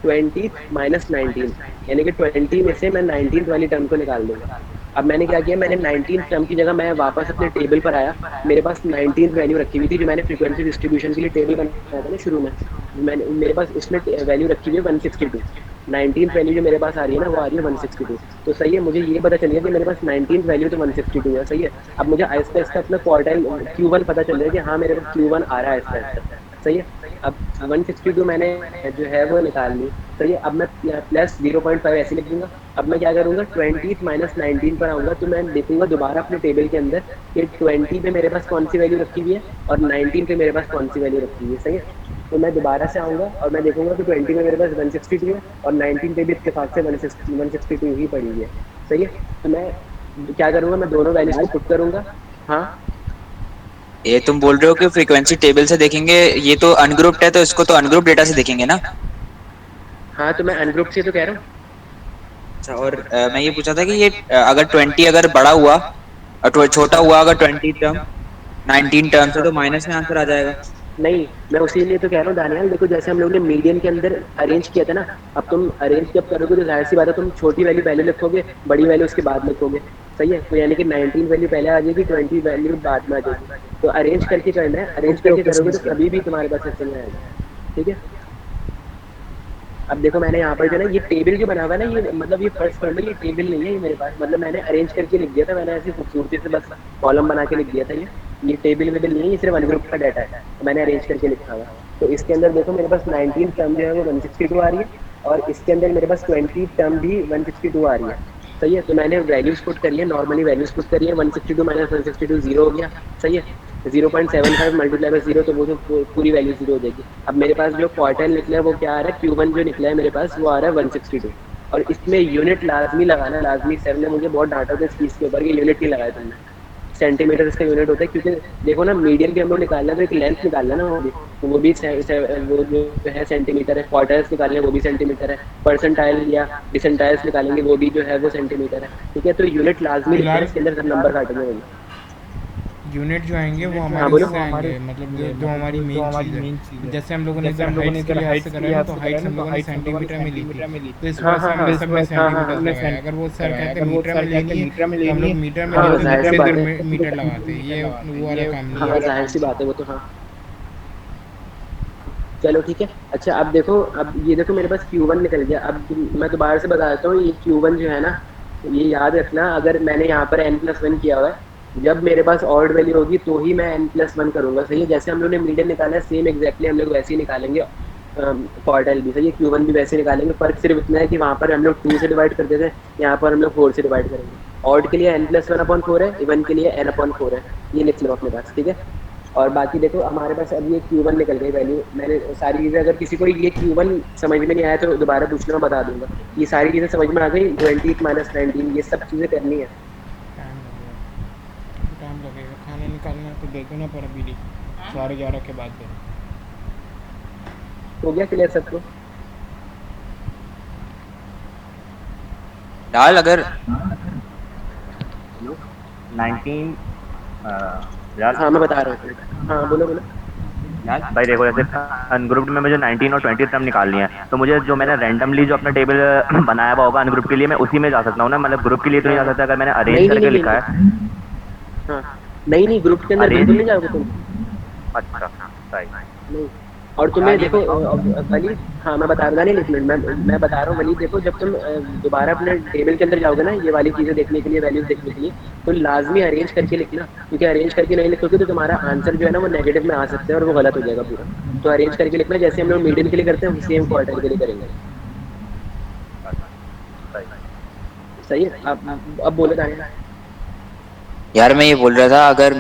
Speaker 2: 20 माइनस 19, यानी कि 20 में से मैं 19 वाली टर्म को निकाल दूंगा। अब मैंने क्या किया, मैंने 19 टर्म की जगह मैं वापस अपने टेबल पर आया, मेरे पास 19 वैल्यू रखी हुई थी जो मैंने फ्रीक्वेंसी डिस्ट्रीब्यूशन के लिए टेबल बनाया था ना शुरू में, मैंने मेरे पास उसमें वैल्यू रखी हुई है 162, 19 वैल्यू जो मेरे पास आ रही है ना वो आ रही है 162। तो सही है, मुझे ये पता चल गया कि मेरे पास 19 वैल्यू तो 162 है, सही है। अब मुझे आहिस्ता आहिस्ता अपना क्वार्टाइल Q1 पता चल रहा है कि हाँ मेरे पास Q1 आ रहा है आहिस्ता आहिस्ता, सही है। अब 162 मैंने जो है वो निकाल ली, सही है। अब मैं प्लस 0.5 ऐसे लिख दूंगा। अब मैं क्या करूंगा 20 माइनस 19 पर आऊंगा, तो मैं देखूंगा दोबारा अपने टेबल के अंदर कि 20 पे मेरे पास कौन सी वैल्यू रखी हुई है और 19 पे मेरे पास कौन सी वैल्यू रखी हुई है, सही है। तो मैं दोबारा से आऊँगा और मैं देखूंगा कि 20 में मेरे पास 162 है और 19 पे भी इत्तेफाक से 162 ही पड़ी हुई है, सही है। तो मैं क्या करूँगा, मैं दोनों वैल्यूज को पुट करूँगा। हाँ
Speaker 4: ये तुम बोल रहे हो कि फ्रीक्वेंसी टेबल से देखेंगे, ये तो अनग्रुप्ड है तो इसको तो अनग्रुप डेटा से देखेंगे ना।
Speaker 2: हाँ, तो मैं अनग्रुप से तो कह रहा हूँ।
Speaker 4: अच्छा, और मैं ये पूछा था कि ये अगर 20 अगर बड़ा हुआ और छोटा हुआ अगर 20 टर्म 19 टर्म से तो माइनस में आंसर आ जाएगा।
Speaker 2: नहीं, मैं उसी लिए तो कह रहा हूँ दानियाल, देखो जैसे हम लोगों ने मीडियन के अंदर अरेंज किया था ना, अब तुम अरेंज जब करोगे तो जाहिर सी बात है तुम छोटी वैल्यू पहले लिखोगे, बड़ी वैल्यू उसके बाद लिखोगे, सही है। तो यानी कि 19 वैल्यू पहले आ जाएगी, 20 वैल्यू बाद में आ जाएगी। तो अरेंज करके करना है, अरेंज करके करोगे तो कभी भी तुम्हारे पास ऐसे में आएगा, ठीक है। अब देखो मैंने यहाँ पर जो ना ये टेबल जो बना हुआ है ना, ये मतलब ये फर्स्ट कर लो, ये टेबल नहीं है ये मेरे पास, मतलब मैंने अरेंज करके लिख दिया था, मैंने ऐसी खूबसूरती से बस कॉलम बना के लिख दिया था। ये टेबल वेबल नहीं है, ये सिर्फ अनग्रुप का डाटा है, तो मैंने अरेंज करके लिखा हुआ। तो इसके अंदर देखो मेरे पास 19 टर्म जो है वो 162 आ रही है, और इसके अंदर मेरे पास 20 टर्म भी 162 आ रही है, सही है। तो मैंने वैल्यूज पुट करी है, नॉर्मली वैल्यूज पुट करी है, 162 माइनस 162 जीरो हो गया, सही है। 0.75 मल्टीप्लाई बाई जीरो, तो वो जो पूरी वैल्यू जीरो हो जाएगी। अब मेरे पास जो क्वार्टाइल निकला है वो क्या आ रहा है, Q1 जो निकला है मेरे पास वो आ रहा है 162, और इसमें यूनिट लाजमी लगाना, लाजमी। सर ने मुझे बहुत डांटा था इस चीज़ के ऊपर कि यूनिट नहीं लगाया तुमने, सेंटीमीटर इसका यूनिट होता है, क्योंकि देखो ना मीडियन के हम लोग निकालना है तो एक लेंथ निकालना है ना, वो भी वो जो है सेंटीमीटर है, क्वार्टर्स निकालने वो भी सेंटीमीटर है, परसेंटाइल या डिसेंटाइल्स निकालेंगे वो भी जो है वो सेंटीमीटर है, ठीक है। तो यूनिट लाजमी लिखना है, इसके अंदर सब नंबर काटेंगे वही।
Speaker 1: यूनिट जो आएंगे वो
Speaker 2: हाँ,
Speaker 1: हमारे
Speaker 2: बोलो।
Speaker 1: इससे आएंगे, मतलब जो हमारी मेन चीज़ है। जैसे हम लोगों ने इधर हाइट्स के लिहाज से करा है तो हाइट्स हम लोगों ने सेंटीमीटर में ली थी, तो इस वजह से हमने सब में सेंटीमीटर लगाया। अगर वो सर कहते हैं मीटर में लेनी है तो हम लोग मीटर में लेते हैं, फिर इधर मीटर लगाते हैं, ये वो वाला काम नहीं
Speaker 2: हाँ,
Speaker 1: है।
Speaker 2: जाहिर सी बात है वो तो। हाँ चलो ठीक है। अच्छा अब देखो, अब ये देखो मेरे पास Q1 निकल गया। अब मैं दोबारा से बता देता हूँ, ये Q1 जो है ना, ये याद रखना, अगर मैंने यहाँ पर n+1 किया हुआ है, जब मेरे पास ऑड वैल्यू होगी तो ही मैं n+1 करूँगा, सही है। जैसे हम लोग ने मीडियन निकाला है सेम एग्जैक्टली हम लोग वैसे ही निकालेंगे क्वार्टाइल भी, सही है, Q1 भी वैसे निकालेंगे। फर्क सिर्फ इतना है कि वहाँ पर हम लोग 2 से डिवाइड करते थे, यहाँ पर हम लोग 4 से डिवाइड करेंगे। ऑड के लिए n+1/4 है, इवन के लिए n/4 है, ये लिख लो अपने पास, ठीक है। और बाकी देखो हमारे पास अब ये Q1 निकल गई वैल्यू, मैंने सारी चीज़ें, अगर किसी को ये Q1 समझ में नहीं आया तो दोबारा पूछना, मैं बता दूंगा। ये सारी चीज़ें समझ में आ गई, 20 माइनस 19 ये सब चीज़ें करनी है।
Speaker 1: टाइम लगेगा, खाना निकालना तो दे दो ना पर अभी नहीं, 11:30 के बाद दे।
Speaker 2: हो गया क्लियर सबको?
Speaker 4: लाल अगर
Speaker 5: 19 यार
Speaker 2: हाँ मैं बता रहा हूँ, हाँ बोलो बोलो।
Speaker 5: भाई देखो, जैसे अनग्रुप्ड में मुझे 19 और 20 टर्म निकालनी है, तो मुझे जो मैंने रैंडमली जो अपना टेबल बनाया हुआ होगा अनग्रुप के लिए, मैं उसी में जा सकता हूँ ना? मतलब ग्रुप के लिए तो नहीं जा सकता अगर मैंने
Speaker 2: नहीं
Speaker 5: अरेंज
Speaker 2: नहीं
Speaker 5: करके
Speaker 2: नहीं
Speaker 5: लिखा
Speaker 2: नहीं,
Speaker 5: है?
Speaker 2: हाँ नहीं ग्रुप के अंदर
Speaker 5: अरेंज,
Speaker 2: बिल्कुल नहीं जाओगे तुम।
Speaker 5: अच्छा सही।
Speaker 2: नहीं, और तुम्हें देखो वली, हाँ मैं बता रहा नहीं, एक मिनट, मैं बता रहा हूँ वली, देखो जब तुम दोबारा अपने टेबल के अंदर जाओगे ना ये वाली चीज़ें देखने के लिए, वैल्यूज देखने के लिए, तो लाजमी अरेंज करके लिखना, क्योंकि अरेंज करके नहीं लिखोगे तो तुम्हारा आंसर जो है ना वो नेगेटिव में आ सकते हैं और वो गलत हो जाएगा पूरा। तो अरेंज करके लिखना, जैसे हम लोग मीडियन के लिए करते हैं सेम क्वार्टर के लिए करेंगे। सही है, अब बोले दानिया।
Speaker 4: यार मैं ये बोल रहा था, अगर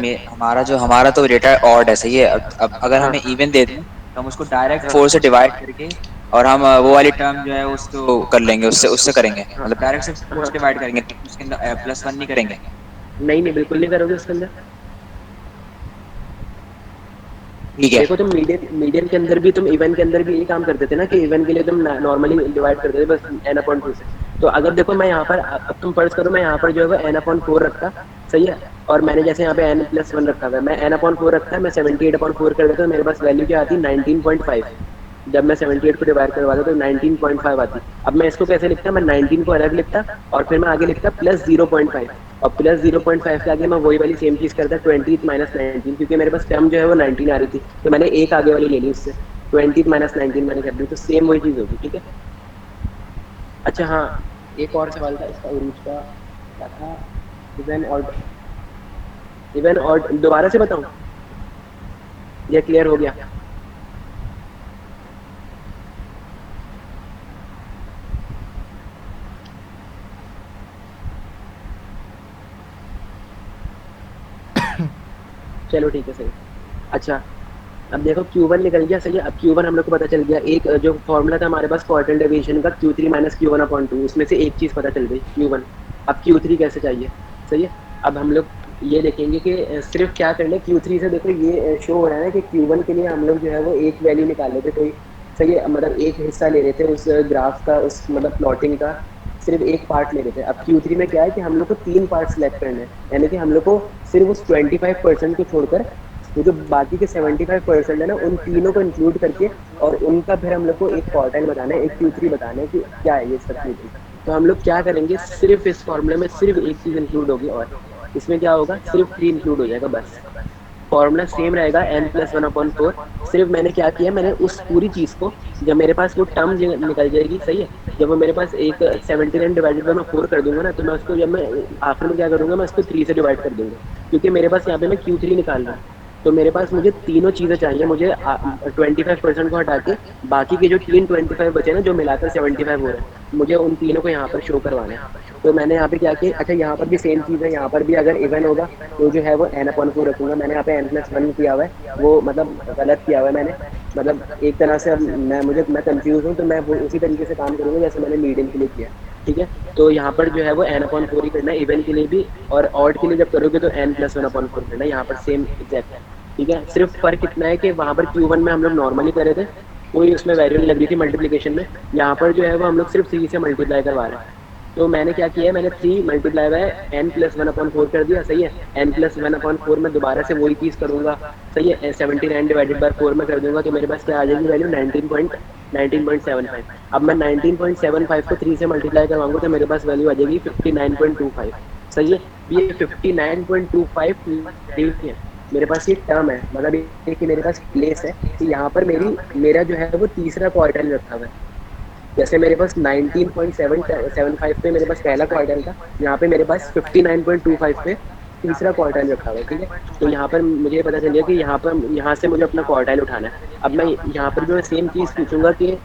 Speaker 4: हमारा तो डेटा ऑड है, सही है। अब अगर
Speaker 2: हाँ
Speaker 4: हमें इवन दे दें तो हम उसको डायरेक्ट
Speaker 2: हाँ
Speaker 4: 4 से डिवाइड करके, और हम वो वाली टर्म जो है उसको कर लेंगे, उससे उससे करेंगे,
Speaker 2: हाँ
Speaker 4: मतलब डायरेक्ट से 4
Speaker 2: हाँ,
Speaker 4: से डिवाइड करेंगे, उसके अंदर +1 नहीं करेंगे।
Speaker 2: नहीं बिल्कुल नहीं करोगे उसके अंदर।
Speaker 4: ठीक है।
Speaker 2: देखो तुम मीडियन मीडियन के अंदर भी, तुम इवन के अंदर भी यही काम करते थे ना, कि इवन के लिए तुम नॉर्मली डिवाइड करते थे बस n/2 से। तो अगर देखो मैं यहाँ पर, अब तुम फर्ज करो मैं यहाँ पर जो है वो n/4 रखता, सही है, और मैंने जैसे यहाँ पे n+1 रखा हुआ है, मैं n/4 रखता है, मैं 78/4 कर देता हूँ, मेरे पास वैल्यू क्या आती, 19.5। जब मैं 78 को डिवाइड करवाता तो 19.5 आती। अब मैं इसको कैसे लिखता, मैं 19 को अलग लिखता और फिर मैं आगे लिखता +0.5, और +0.5 के आगे मैं वही वाली सेम चीज करता, 20 माइनस 19, क्योंकि मेरे पास टर्म जो है वो 19 आ रही थी, तो मैंने एक आगे वाली ले ली उससे, 20 माइनस 19 मैंने कर दी, तो सेम वही चीज होगी, ठीक है। अच्छा हाँ, एक और सवाल था इसका उरूज का, क्या था, इवन और दोबारा से बताऊं, ये क्लियर हो गया? चलो ठीक है, सही। अच्छा अब देखो Q1 निकल गया, सही है। अब Q1 हम लोग को पता चल गया, एक जो फॉर्मूला था हमारे पास क्वार्टर डेविएशन का, Q3 माइनस Q1/2, उसमें से एक चीज़ पता चल गई Q1। अब Q3 कैसे चाहिए, सही है। अब हम लोग ये देखेंगे कि सिर्फ क्या करना है Q3 से, देखो ये शो हो रहा है ना कि Q1 के लिए हम लोग जो है वो एक वैल्यू निकाल लेते कोई, सही है, मतलब एक हिस्सा ले रहे थे उस ग्राफ का, उस मतलब प्लॉटिंग का सिर्फ एक पार्ट ले रहे थे। अब Q3 में क्या है कि हम लोग को 3 पार्ट सेलेक्ट करने हैं, यानी कि हम लोग को सिर्फ उस 25% को छोड़कर वो जो बाकी के 75% है ना, उन तीनों को इंक्लूड करके और उनका फिर हम लोग को एक क्वार्टाइल बताना है, एक Q3 बताना है कि क्या है ये सब Q3। तो हम लोग क्या करेंगे, सिर्फ इस फॉर्मूले में सिर्फ एक चीज़ इंक्लूड होगी, और इसमें क्या होगा, सिर्फ 3 इंक्लूड हो जाएगा बस। फॉर्मूला सेम रहेगा n+1/4। सिर्फ मैंने क्या किया, मैंने उस पूरी चीज़ को, जब मेरे पास वो टर्म निकल जाएगी, सही है, जब वो मेरे पास एक 79 डिवाइडेड बाय मैं 4 कर दूंगा ना, तो मैं उसको, जब मैं आखिर में क्या करूंगा, मैं उसको 3 से डिवाइड कर दूंगा, क्योंकि मेरे पास यहाँ पे मैं Q3 निकाल रहा हूँ। तो मेरे पास मुझे तीनों चीज़ें चाहिए, मुझे 25% को हटा के बाकी के जो 25 बचे ना, जो मिलाकर 75 हो रहे हैं, मुझे उन तीनों को यहाँ पर शो करवाना है। तो मैंने यहाँ पे क्या किया, अच्छा यहाँ पर भी सेम चीज़ है, यहाँ पर भी अगर इवन होगा तो जो है वो n/4 रखूंगा। मैंने यहाँ पे n+1 किया हुआ है, वो मतलब गलत किया हुआ है मैंने, मतलब एक तरह से अब मैं कंफ्यूज हूँ, तो मैं वो उसी तरीके से काम करूँगा जैसे मैंने मीडियम के लिए किया, ठीक है। तो यहाँ पर जो है वो n/4 ही करना है इवन के लिए भी, और ऑड के लिए जब करोगे तो n+1/4 करना है, यहाँ पर सेम एग्जैक्ट है, ठीक है। सिर्फ फर्क इतना है कि वहाँ पर Q1 में हम लोग नॉर्मली कर रहे थे, कोई उसमें वैल्यू नहीं लग रही थी मल्टीप्लिकेशन में, यहाँ पर जो है वो हम लोग सिर्फ 3 से मल्टीप्लाई करवा रहे हैं। तो मैंने क्या किया है, मैंने 3 मल्टीप्लाई बाय n+1/4 कर दिया, सही है। n+1/4 में दोबारा से वही चीज़ करूँगा, सही है, 79 डिवाइडेड बाय 4 में कर दूंगा, तो मेरे पास क्या आ जाएगी वैल्यू, 19.75। अब मैं 19.75 को 3 से मल्टीप्लाई करवाऊंगा तो मेरे पास वैल्यू आ जाएगी 59.25, सही है। ये 59.25 नहीं है, मेरे पास ये टर्म है, मतलब ये कि मेरे पास प्लेस है कि यहाँ पर मेरा जो है वो तीसरा क्वार्टाइल रखा हुआ है। जैसे मेरे पास 19.775 पे मेरे पास पहला क्वार्टाइल था, यहाँ पे मेरे पास 59.25 पे तीसरा क्वार्टाइल रखा हुआ है, ठीक है। तो यहाँ पर मुझे पता चल गया कि यहाँ से मुझे अपना क्वार्टाइल उठाना है। अब मैं यहाँ पर भी मैं सेम चीज़ पूछूंगा कि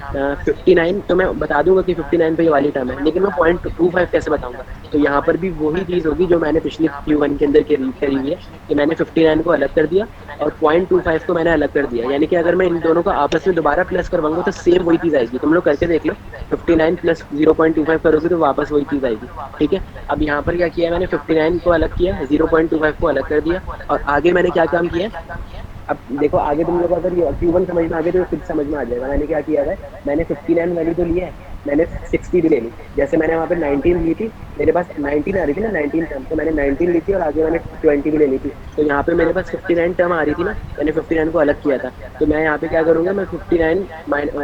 Speaker 2: 59, तो मैं बता दूंगा कि 59 पे ये वाली टर्म है, लेकिन मैं 0.25 कैसे बताऊंगा? तो यहाँ पर भी वही चीज़ होगी जो मैंने पिछली Q1 के अंदर करी हुई है, कि मैंने 59 को अलग कर दिया और 0.25 को मैंने अलग कर दिया। यानी कि अगर मैं इन दोनों को आपस में दोबारा प्लस करवाऊंगा तो सेम वही चीज़ आएगी। तुम लोग करके देख लो, 59 प्लस 0.25 करोगे तो वापस वही चीज़ आएगी, ठीक है। अब यहाँ पर क्या किया मैंने, 59 को अलग किया, 0.25 को अलग कर दिया, और आगे मैंने क्या काम किया। अब देखो आगे तुम लोग अगर ये Q1 समझ में आ गए तो फिर समझ में आ जाएगा मैंने क्या किया है। मैंने 59 वैल्यू तो लिया है, मैंने 60 भी ले ली। जैसे मैंने वहाँ पे 19 ली थी, मेरे पास 19 आ रही थी ना, 19 टर्म, तो मैंने 19 ली थी और आगे मैंने 20 भी ले ली थी। तो यहाँ पे मेरे पास 59 टर्म आ रही थी ना, मैंने 59 को अलग किया था। तो मैं यहाँ पे क्या करूँगा, मैं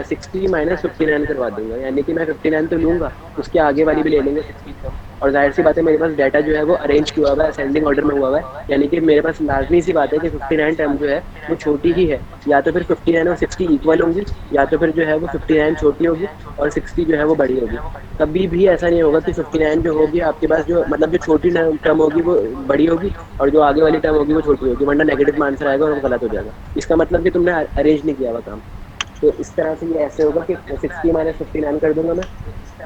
Speaker 2: 60 माइनस 59 करवा दूंगा, यानी कि मैं 59 तो लूँगा, उसके आगे वाली भी ले लेंगे 60 टर्म। और जाहिर सी बात है मेरे पास डाटा जो है वो अरेंज किया हुआ है, असेंडिंग ऑर्डर में हुआ हुआ है, यानी कि मेरे पास लाजमी सी बात है कि 59 टर्म जो है वो छोटी ही है। या तो फिर 59 और 60 इक्वल होंगी, या तो फिर जो है वो 59 छोटी होगी और 60 जो है वो बड़ी होगी। कभी भी ऐसा नहीं होगा कि 59 जो होगी आपके पास, जो मतलब जो छोटी टर्म होगी वो बड़ी होगी और जो आगे वाली टर्म होगी वो छोटी होगी, वरना नेगेटिव में आंसर आएगा और वो गलत हो जाएगा। इसका मतलब कि तुमने अरेंज नहीं किया हुआ काम। तो इस तरह से ये ऐसे होगा कि 60 माइनस 59 कर दूंगा मैं।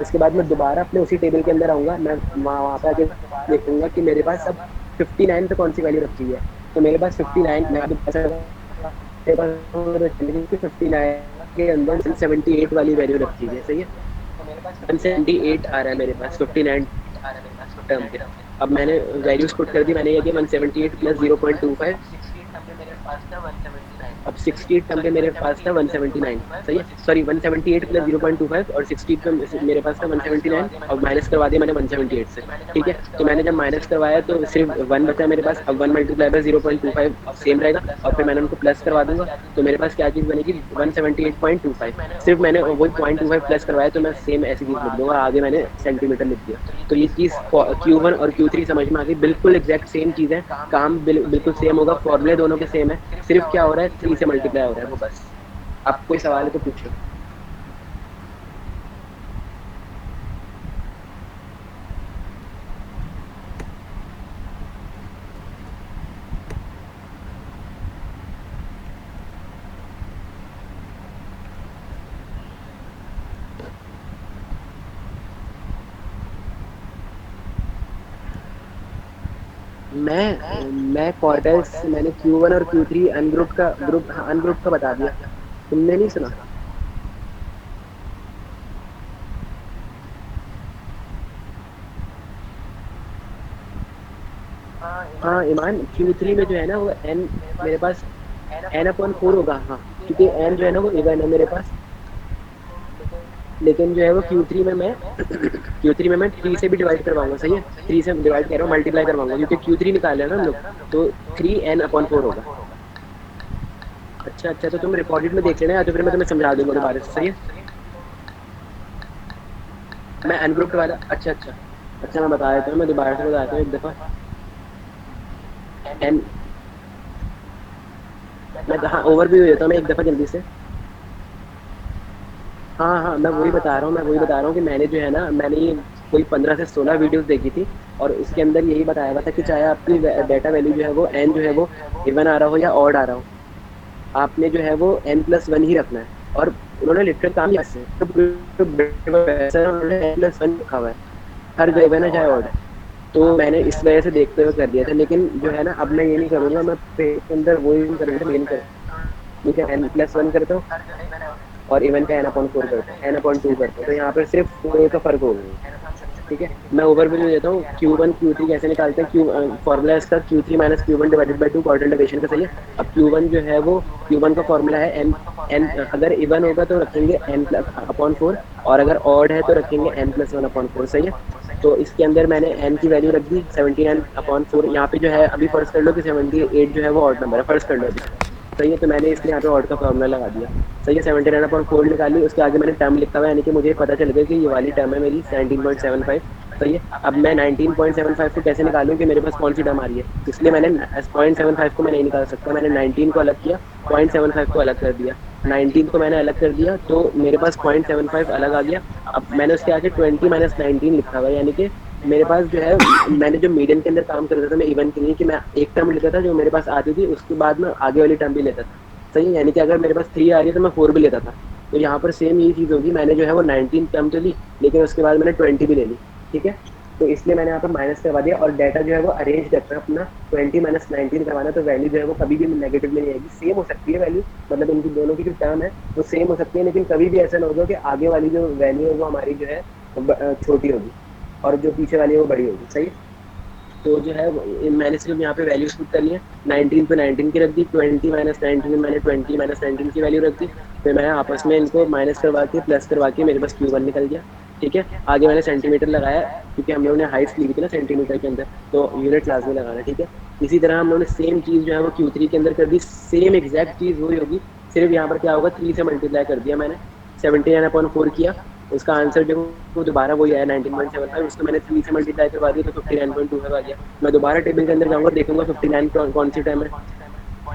Speaker 2: उसके बाद मैं दोबारा अपने उसी टेबल के अंदर आऊँगा, मैं वहाँ पे आके देखूंगा कि मेरे पास अब 59 पे कौन सी वैल्यू रखी है। तो मेरे पास 59, मैं अभी 59 के अंदर 178 वाली वैल्यू रखी है, सही है। 178 आ रहा है मेरे पास 59 टर्म के। अब मैंने वैल्यूज पुट कर दी, मैंने ये किया 178 प्लस 0.25, अब 60 टर्म पे मेरे पास था 179, सही है। सॉरी 178 प्लस 0.25 और 60 पे मेरे पास था 179 और माइनस करवा दिया मैंने 178 से, ठीक है। तो मैंने जब माइनस करवाया तो सिर्फ 1 बचा मेरे पास। अब 1 मल्टीप्लाई बाय 0.25 सेम रहेगा और फिर मैंने उनको प्लस करवा दूंगा, तो मेरे पास क्या चीज़ बनेगी 178.25। सिर्फ मैंने वही 0.25 प्लस करवाया तो मैं सेम ऐसी चीज़ लिख दूंगा, आगे मैंने सेंटीमीटर लिख दिया। तो ये चीज़ Q1 और Q3 समझ में आ गई, बिल्कुल एग्जैक्ट सेम चीज़ है, काम बिल्कुल सेम होगा, फॉर्मूले दोनों के सेम है, सिर्फ क्या हो रहा है 3 से मल्टीप्लाई हो रहा है वो बस। आप कोई सवाल है तो पूछो। मैं क्वार्टर्स मैंने Q1 और Q3 अनग्रुप का बता दिया, तुमने नहीं सुना? हाँ ईमान, Q3 में जो है ना वो n मेरे पास n/4 होगा, हाँ, क्योंकि n जो है ना वो इवन है मेरे पास। लेकिन जो है वो Q3 में मैं Q3 में मैं 3 से भी डिवाइड करवाऊंगा, सही है। 3 से डिवाइड कर रहा हूँ, मल्टीप्लाई करवाऊंगा, क्योंकि Q3 निकाल है ना हम लोग, तो 3n/4 होगा। अच्छा तो तुम रिकॉर्डेड में देख लेना, या तो फिर मैं तुम्हें समझा दूंगा दोबारा से, सही है। मैं अनग्रुप्ड वाला अच्छा मैं बता देता हूँ, मैं दोबारा से बताता हूँ एक दफ़ा। एन मैं हाँ ओवरव्यू देता हूँ मैं एक दफ़ा जल्दी से। हाँ मैं वही बता रहा हूँ कि मैंने जो है ना, मैंने ये कोई 15 से 16 वीडियोस देखी थी और उसके अंदर यही बताया हुआ था कि चाहे आपकी डाटा वैल्यू जो है वो n जो है वो इवन आ रहा हो या ऑड आ रहा हो, आपने जो है वो n+1 ही रखना है। और उन्होंने लिटरल काम किया है, उन्होंने n+1 रखा हुआ है, हर जगह इवन है चाहे ऑड है। तो मैंने इस वजह से देखते हुए कर दिया था, लेकिन जो है ना अब मैं ये नहीं करूँगा, मैं पेज के अंदर वो ही करूँगा, मेन कर, ठीक है, n+1 करता हूँ और इवन का n/4 करता हूँ, n/2 करता हूँ, तो यहाँ पर सिर्फ 4 का फर्क होगा, ठीक है। मैं ओवरव्यू देता हूँ Q1 Q3 कैसे निकालते हैं। फॉर्मूला इसका Q3 minus Q1 divided by 2 quarter deviation का, सही है। अब Q1 जो है वो Q1 का फॉर्मूला है n अगर इवन होगा तो रखेंगे n/4 और अगर ऑड है तो रखेंगे n+1/4, सही है। तो इसके अंदर मैंने n की वैल्यू रख दी 79/4। यहाँ पे जो है अभी फर्स्ट कर लो कि 78 जो है वो ऑड नंबर है, फर्स्ट कर लो अभी, सही है। तो मैंने इसलिए यहाँ पे ऑड का फॉर्मूला लगा दिया, सही है। 79/4 निकाली, उसके आगे मैंने टर्म लिखा हुआ है, यानी कि मुझे पता चल गया कि ये वाली टर्म है मेरी 17.75, सही है। अब मैं 19.75 को कैसे निकालूँ कि मेरे पास कौन सी टर्म आ रही है, इसलिए मैंने 0.75 को मैं नहीं निकाल सकता, मैंने 19 को अलग किया, 0.75 को अलग कर दिया, 19 को मैंने अलग कर दिया, तो मेरे पास 0.75 अलग आ गया। अब मैंने उसके आगे 20 माइनस 19 लिखा हुआ है, यानी कि मेरे पास जो है मैंने जो मीडियन के अंदर काम कर रहा था मैं इवन के लिए कि मैं एक टर्म लेता था जो मेरे पास आती थी, उसके बाद मैं आगे वाली टर्म भी लेता था। सही है, यानी कि अगर मेरे पास 3 आ रही है तो मैं 4 भी लेता था। तो यहाँ पर सेम यही चीज़ होगी, मैंने जो है वो 19 टर्म तो ली, लेकिन उसके बाद मैंने 20 भी ले ली। ठीक है, तो इसलिए मैंने यहाँ पर माइनस करवा दिया और डाटा जो है वो अरेंज रखना है अपना 20 माइनस 19 करवाना, तो वैल्यू जो है वो कभी भी नेगेटिव में नहीं आएगी, सेम हो सकती है वैल्यू, मतलब इनकी दोनों की जो टर्म है वो सेम हो सकती है, लेकिन कभी भी ऐसा ना होगा कि आगे वाली जो वैल्यू है वो हमारी जो है छोटी होगी और जो पीछे वाली है वो बड़ी होगी। सही, तो जो है मैंने सिर्फ यहाँ पे वैल्यूज पुट कर लिया, 19 पे 19 की रख दी, 20 माइनस 19 में मैंने 20 माइनस 19 की वैल्यू रख दी, फिर मैंने आपस में इनको माइनस करवा के प्लस करवा के मेरे पास Q1 निकल गया। ठीक है, आगे मैंने सेंटीमीटर लगाया क्योंकि हम लोगों ने हाइट ली थी ना सेंटीमीटर के अंदर, तो यूनिट क्लास में लगाना। ठीक है, इसी तरह हम लोगों ने सेम चीज़ जो है वो Q3 के अंदर कर दी, सेम एग्जैक्ट चीज़ वही होगी, सिर्फ यहाँ पर क्या होगा 3 से मल्टीप्लाई कर दिया मैंने, 79/4 किया, उसका आंसर जो वो दोबारा वही आया 19.75, उसको मैंने 3 से मल्टीप्लाई करवा दिया तो 59.25 आ गया। मैं दोबारा टेबल के अंदर जाऊँगा, देखूंगा 59 कौन सी टर्म है,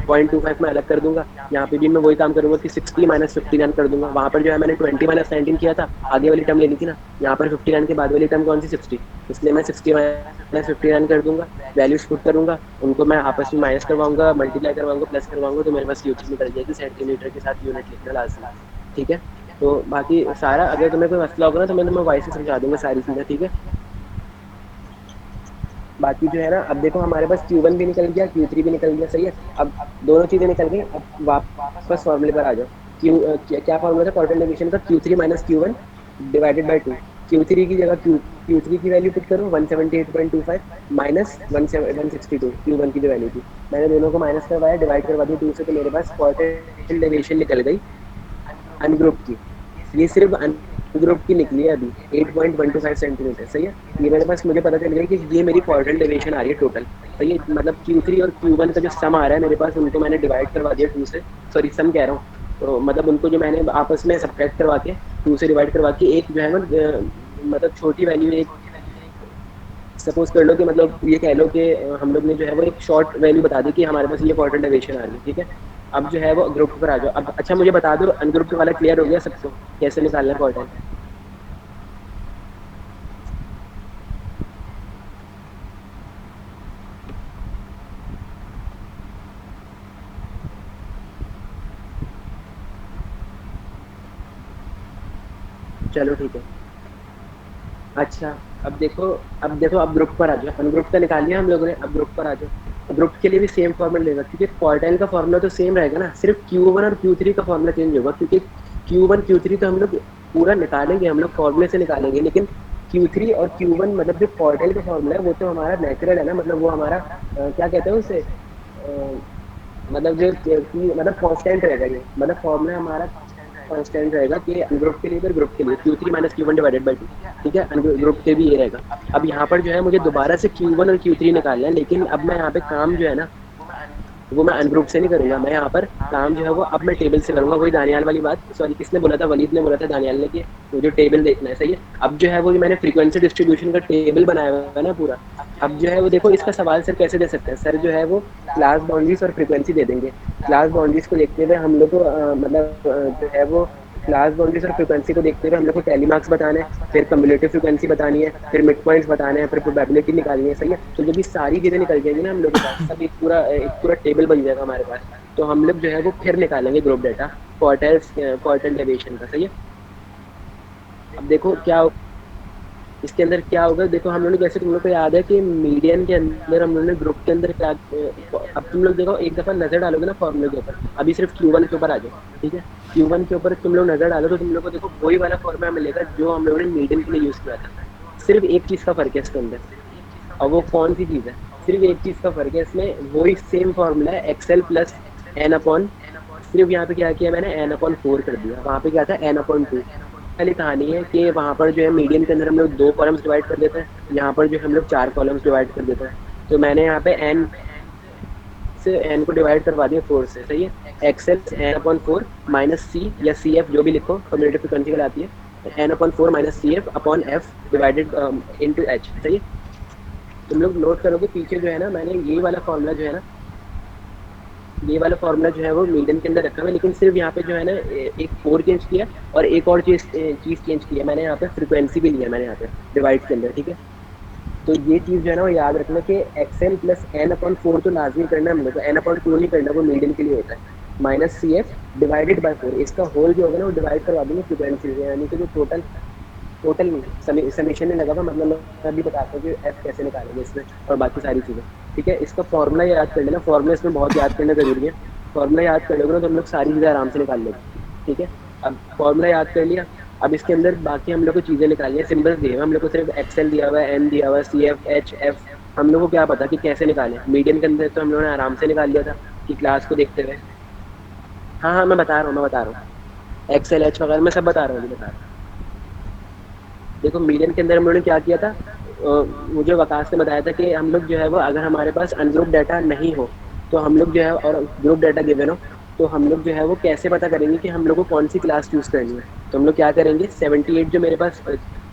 Speaker 2: 0.25 मैं अलग कर दूंगा। यहाँ पे भी मैं वही काम करूंगा कि 60 माइनस 59 कर दूंगा। वहाँ पर जो है मैंने 20 माइनस 19 किया था, आगे वाली टर्म लेनी थी ना, यहाँ पर 59 के बाद वाली टर्म कौन सी 60, इसलिए मैं 60 माइनस 59 कर दूंगा, वैल्यूज पुट करूंगा, उनको मैं आपस में माइनस करवाऊंगा, मल्टीप्लाई करवाऊंगा, प्लस करवाऊंगा, तो मेरे पास यूनिट निकल जाएगी, सेंटीमीटर के साथ यूनिट लिखना लाजमी। ठीक है, तो बाकी सारा अगर तुम्हें कोई मसला होगा ना तो मैं तुम्हें वॉइस से समझा दूंगा सारी चीज़ें। ठीक है, बाकी जो है ना, अब देखो हमारे पास Q1 भी निकल गया, Q3 भी निकल गया। सही है, अब दोनों चीज़ें निकल गई, अब वापस फॉर्मूले पर आ जाओ। क्या फॉर्मूला था क्वार्टर डेविएशन का, Q3 minus Q1 divided by 2। Q3 की जगह Q3 की वैल्यू पुट करो 178.25 माइनस 162 Q1 की जो वैल्यू थी, मैंने दोनों को माइनस करवाया, डिवाइड करवा दिया 2 से, तो मेरे पास क्वार्टर डेविएशन निकल गई अनग्रुप की। ये सिर्फ अनग्रुप की निकली है अभी 8.125 सेंटीमीटर। सही है, ये मेरे पास मुझे पता चल गया कि ये मेरी क्वार्टर डेविएशन आ रही है टोटल। सही है, मतलब Q3 और Q1 का जो सम आ रहा है मेरे पास, उनको मैंने डिवाइड करवा दिया 2 से, सॉरी सम कह रहा हूँ, तो मतलब उनको जो मैंने आपस में सब्ट्रैक्ट करवा के 2 से डिवाइड करवा के एक जो है ना मतलब छोटी वैल्यू, एक सपोज कर लो कि मतलब ये कह लो कि हम लोग ने जो है वो एक शॉर्ट वैल्यू बता दी कि हमारे पास ये क्वार्टर डेविएशन आ रही है। ठीक है, अब जो है वो ग्रुप पर आ जाओ। अब अच्छा मुझे बता दो अनग्रुप वाला क्लियर हो गया सबको, कैसे निकालना है क्वार्टर? चलो ठीक है, अच्छा अब ग्रुप पर आ जाओ, अनग्रुप का निकाल लिया हम लोगों ने, अब ग्रुप पर आ जाओ। ग्रुप के लिए भी सेम फॉर्मूला लेगा क्योंकि क्वार्टाइल का फॉर्मूला तो सेम रहेगा ना, सिर्फ Q1 और Q3 का फॉर्मूला चेंज होगा, क्योंकि Q1 Q3 तो हम लोग पूरा निकालेंगे, हम लोग फॉर्मूले से निकालेंगे, लेकिन Q3 और Q1 मतलब जो क्वार्टाइल का फॉर्मूला है वो तो हमारा नेचुरल है ना, मतलब वो हमारा क्या कहते हैं उसे, मतलब जो मतलब कांस्टेंट रहेगा, ये मतलब फॉर्मूला हमारा कांस्टेंट रहेगा कि ग्रुप के लिए फिर ग्रुप के लिए Q3 minus Q1 divided by 2। ठीक है, ग्रुप के भी ये रहेगा। अब यहाँ पर जो है मुझे दोबारा से Q1 और Q3 निकालना है, लेकिन अब मैं यहाँ पे काम जो है ना वो मैं अनग्रुप से नहीं करूंगा, मैं यहाँ पर काम जो है वो अब मैं टेबल से करूंगा। वही दानियाल वाली बात, सॉरी किसने बोला था, वलीद ने बोला था दानियाल ने, कि मुझे टेबल देखना है। सही है, अब जो है वो मैंने फ्रीक्वेंसी डिस्ट्रीब्यूशन का टेबल बनाया हुआ है ना पूरा। अब जो है वो देखो इसका सवाल सर कैसे दे सकते हैं, सर जो है वो क्लास बाउंड्रीज और फ्रीक्वेंसी दे देंगे। क्लास बाउंड्रीज को देखते हुए हम लोग को मतलब जो है वो क्लास बाउंड्रीज और फ्रीक्वेंसी को देखते हुए हम लोग को टेली मार्क्स बताने हैं, फिर कम्युलेटिव फ्रीक्वेंसी बतानी है, फिर मिड पॉइंट्स बताने हैं, फिर प्रोबेबिलिटी निकालनी है। सही है, तो जब ये सारी चीज़ें निकल जाएंगी ना हम लोग के पास, सब एक पूरा टेबल बन जाएगा हमारे पास, तो हम लोग जो है वो फिर निकालेंगे ग्रुप डाटा क्वार्टाइल डेविएशन का। सही है, अब देखो क्या इसके अंदर क्या होगा, देखो हम लोगों ने जैसे तुम लोग को याद है कि मीडियन के अंदर हम लोगों ने ग्रुप के अंदर क्या, अब तुम लोग देखो एक दफ़ा नज़र डालोगे ना फॉर्मूले के ऊपर, अभी सिर्फ Q1 के ऊपर आ जाओ। ठीक है, Q1 के ऊपर तुम लोग नज़र डालो तो तुम लोग को देखो वही वाला फॉर्मूला मिलेगा जो हम लोगों ने मीडियन के लिए यूज़ किया था, सिर्फ एक चीज़ का फ़र्क है इसके अंदर, और वो कौन सी चीज़ है, सिर्फ एक चीज़ का फ़र्क है इसमें, वही सेम फॉर्मूला है XL प्लस N/, सिर्फ यहाँ पे क्या किया मैंने N/4 कर दिया, वहाँ पे क्या था N/2। पहली कहानी है कि वहाँ पर जो है मीडियन के अंदर हम लोग 2 कॉलम्स डिवाइड कर देते हैं, यहाँ पर जो हम लोग 4 कॉलम्स डिवाइड कर देते हैं, तो मैंने यहाँ पे n से n को डिवाइड करवा दिया 4 से। सही है, XL N/4 माइनस C या CF जो भी लिखो, कम्युलेटिव फ्रीक्वेंसी कहलाती है, N/4 minus CF upon F divided into H। सही है, तुम लोग नोट करोगे पीछे जो है ना मैंने ये वाला फॉर्मूला जो है ना, ये वाला फॉर्मूला जो है वो मीडियन के अंदर रखा हुआ है, लेकिन सिर्फ यहाँ पे जो है ना एक 4 चेंज किया और एक और चीज़ चेंज किया मैंने, यहाँ पे फ्रीक्वेंसी भी लिया मैंने यहाँ पे डिवाइड के अंदर। ठीक है, तो ये चीज़ जो है ना वो याद रखना कि एक्सएल प्लस एन अपॉन 4 तो लाजमी करना है हम लोग को, एन अपॉन 2 नहीं करना, वो मीडियन के लिए होता है। Minus C F divided by 4, इसका होल जो होगा ना वो डिवाइड करवा देंगे फ्रिक्वेंसी से, यानी कि जो टोटल नहीं समीशन नहीं लगा हुआ, मतलब मैं अभी बताता हूँ कि एफ कैसे निकालेंगे इसमें और बाकी सारी चीज़ें। ठीक है, इसका फॉर्मूला याद कर लेना, फॉर्मूला इसमें बहुत याद करना जरूरी है। फॉर्मूला याद कर लोगे ना तो हम लोग सारी चीज़ें आराम से निकाल लेंगे। ठीक है, अब फॉर्मूला याद कर लिया, अब इसके अंदर बाकी हम लोग को चीज़ें निकालनी है, सिंबल्स दिए हुए हम लोग को, सिर्फ एक्सएल दिया हुआ है, एन दिया हुआ है, सी एफ एच एफ, हम लोग को क्या पता कि कैसे निकालें। मीडियन के अंदर तो हम लोगों ने आराम से निकाल लिया था कि क्लास को देखते हुए। हाँ हाँ मैं बता रहा हूँ, एक्सएल एच वगैरह मैं सब बता रहा हूँ, बता रहा हूँ। देखो मीडियन के अंदर हम लोगों ने क्या किया था, मुझे वकास ने बताया था कि हम लोग जो है वो अगर हमारे पास अनग्रुप डाटा नहीं हो तो हम लोग जो है, और ग्रुप डाटा गिवन हो, तो हम लोग जो है वो कैसे पता करेंगे कि हम लोग को कौन सी क्लास चूज़ करनी है। तो हम लोग क्या करेंगे, 78 जो मेरे पास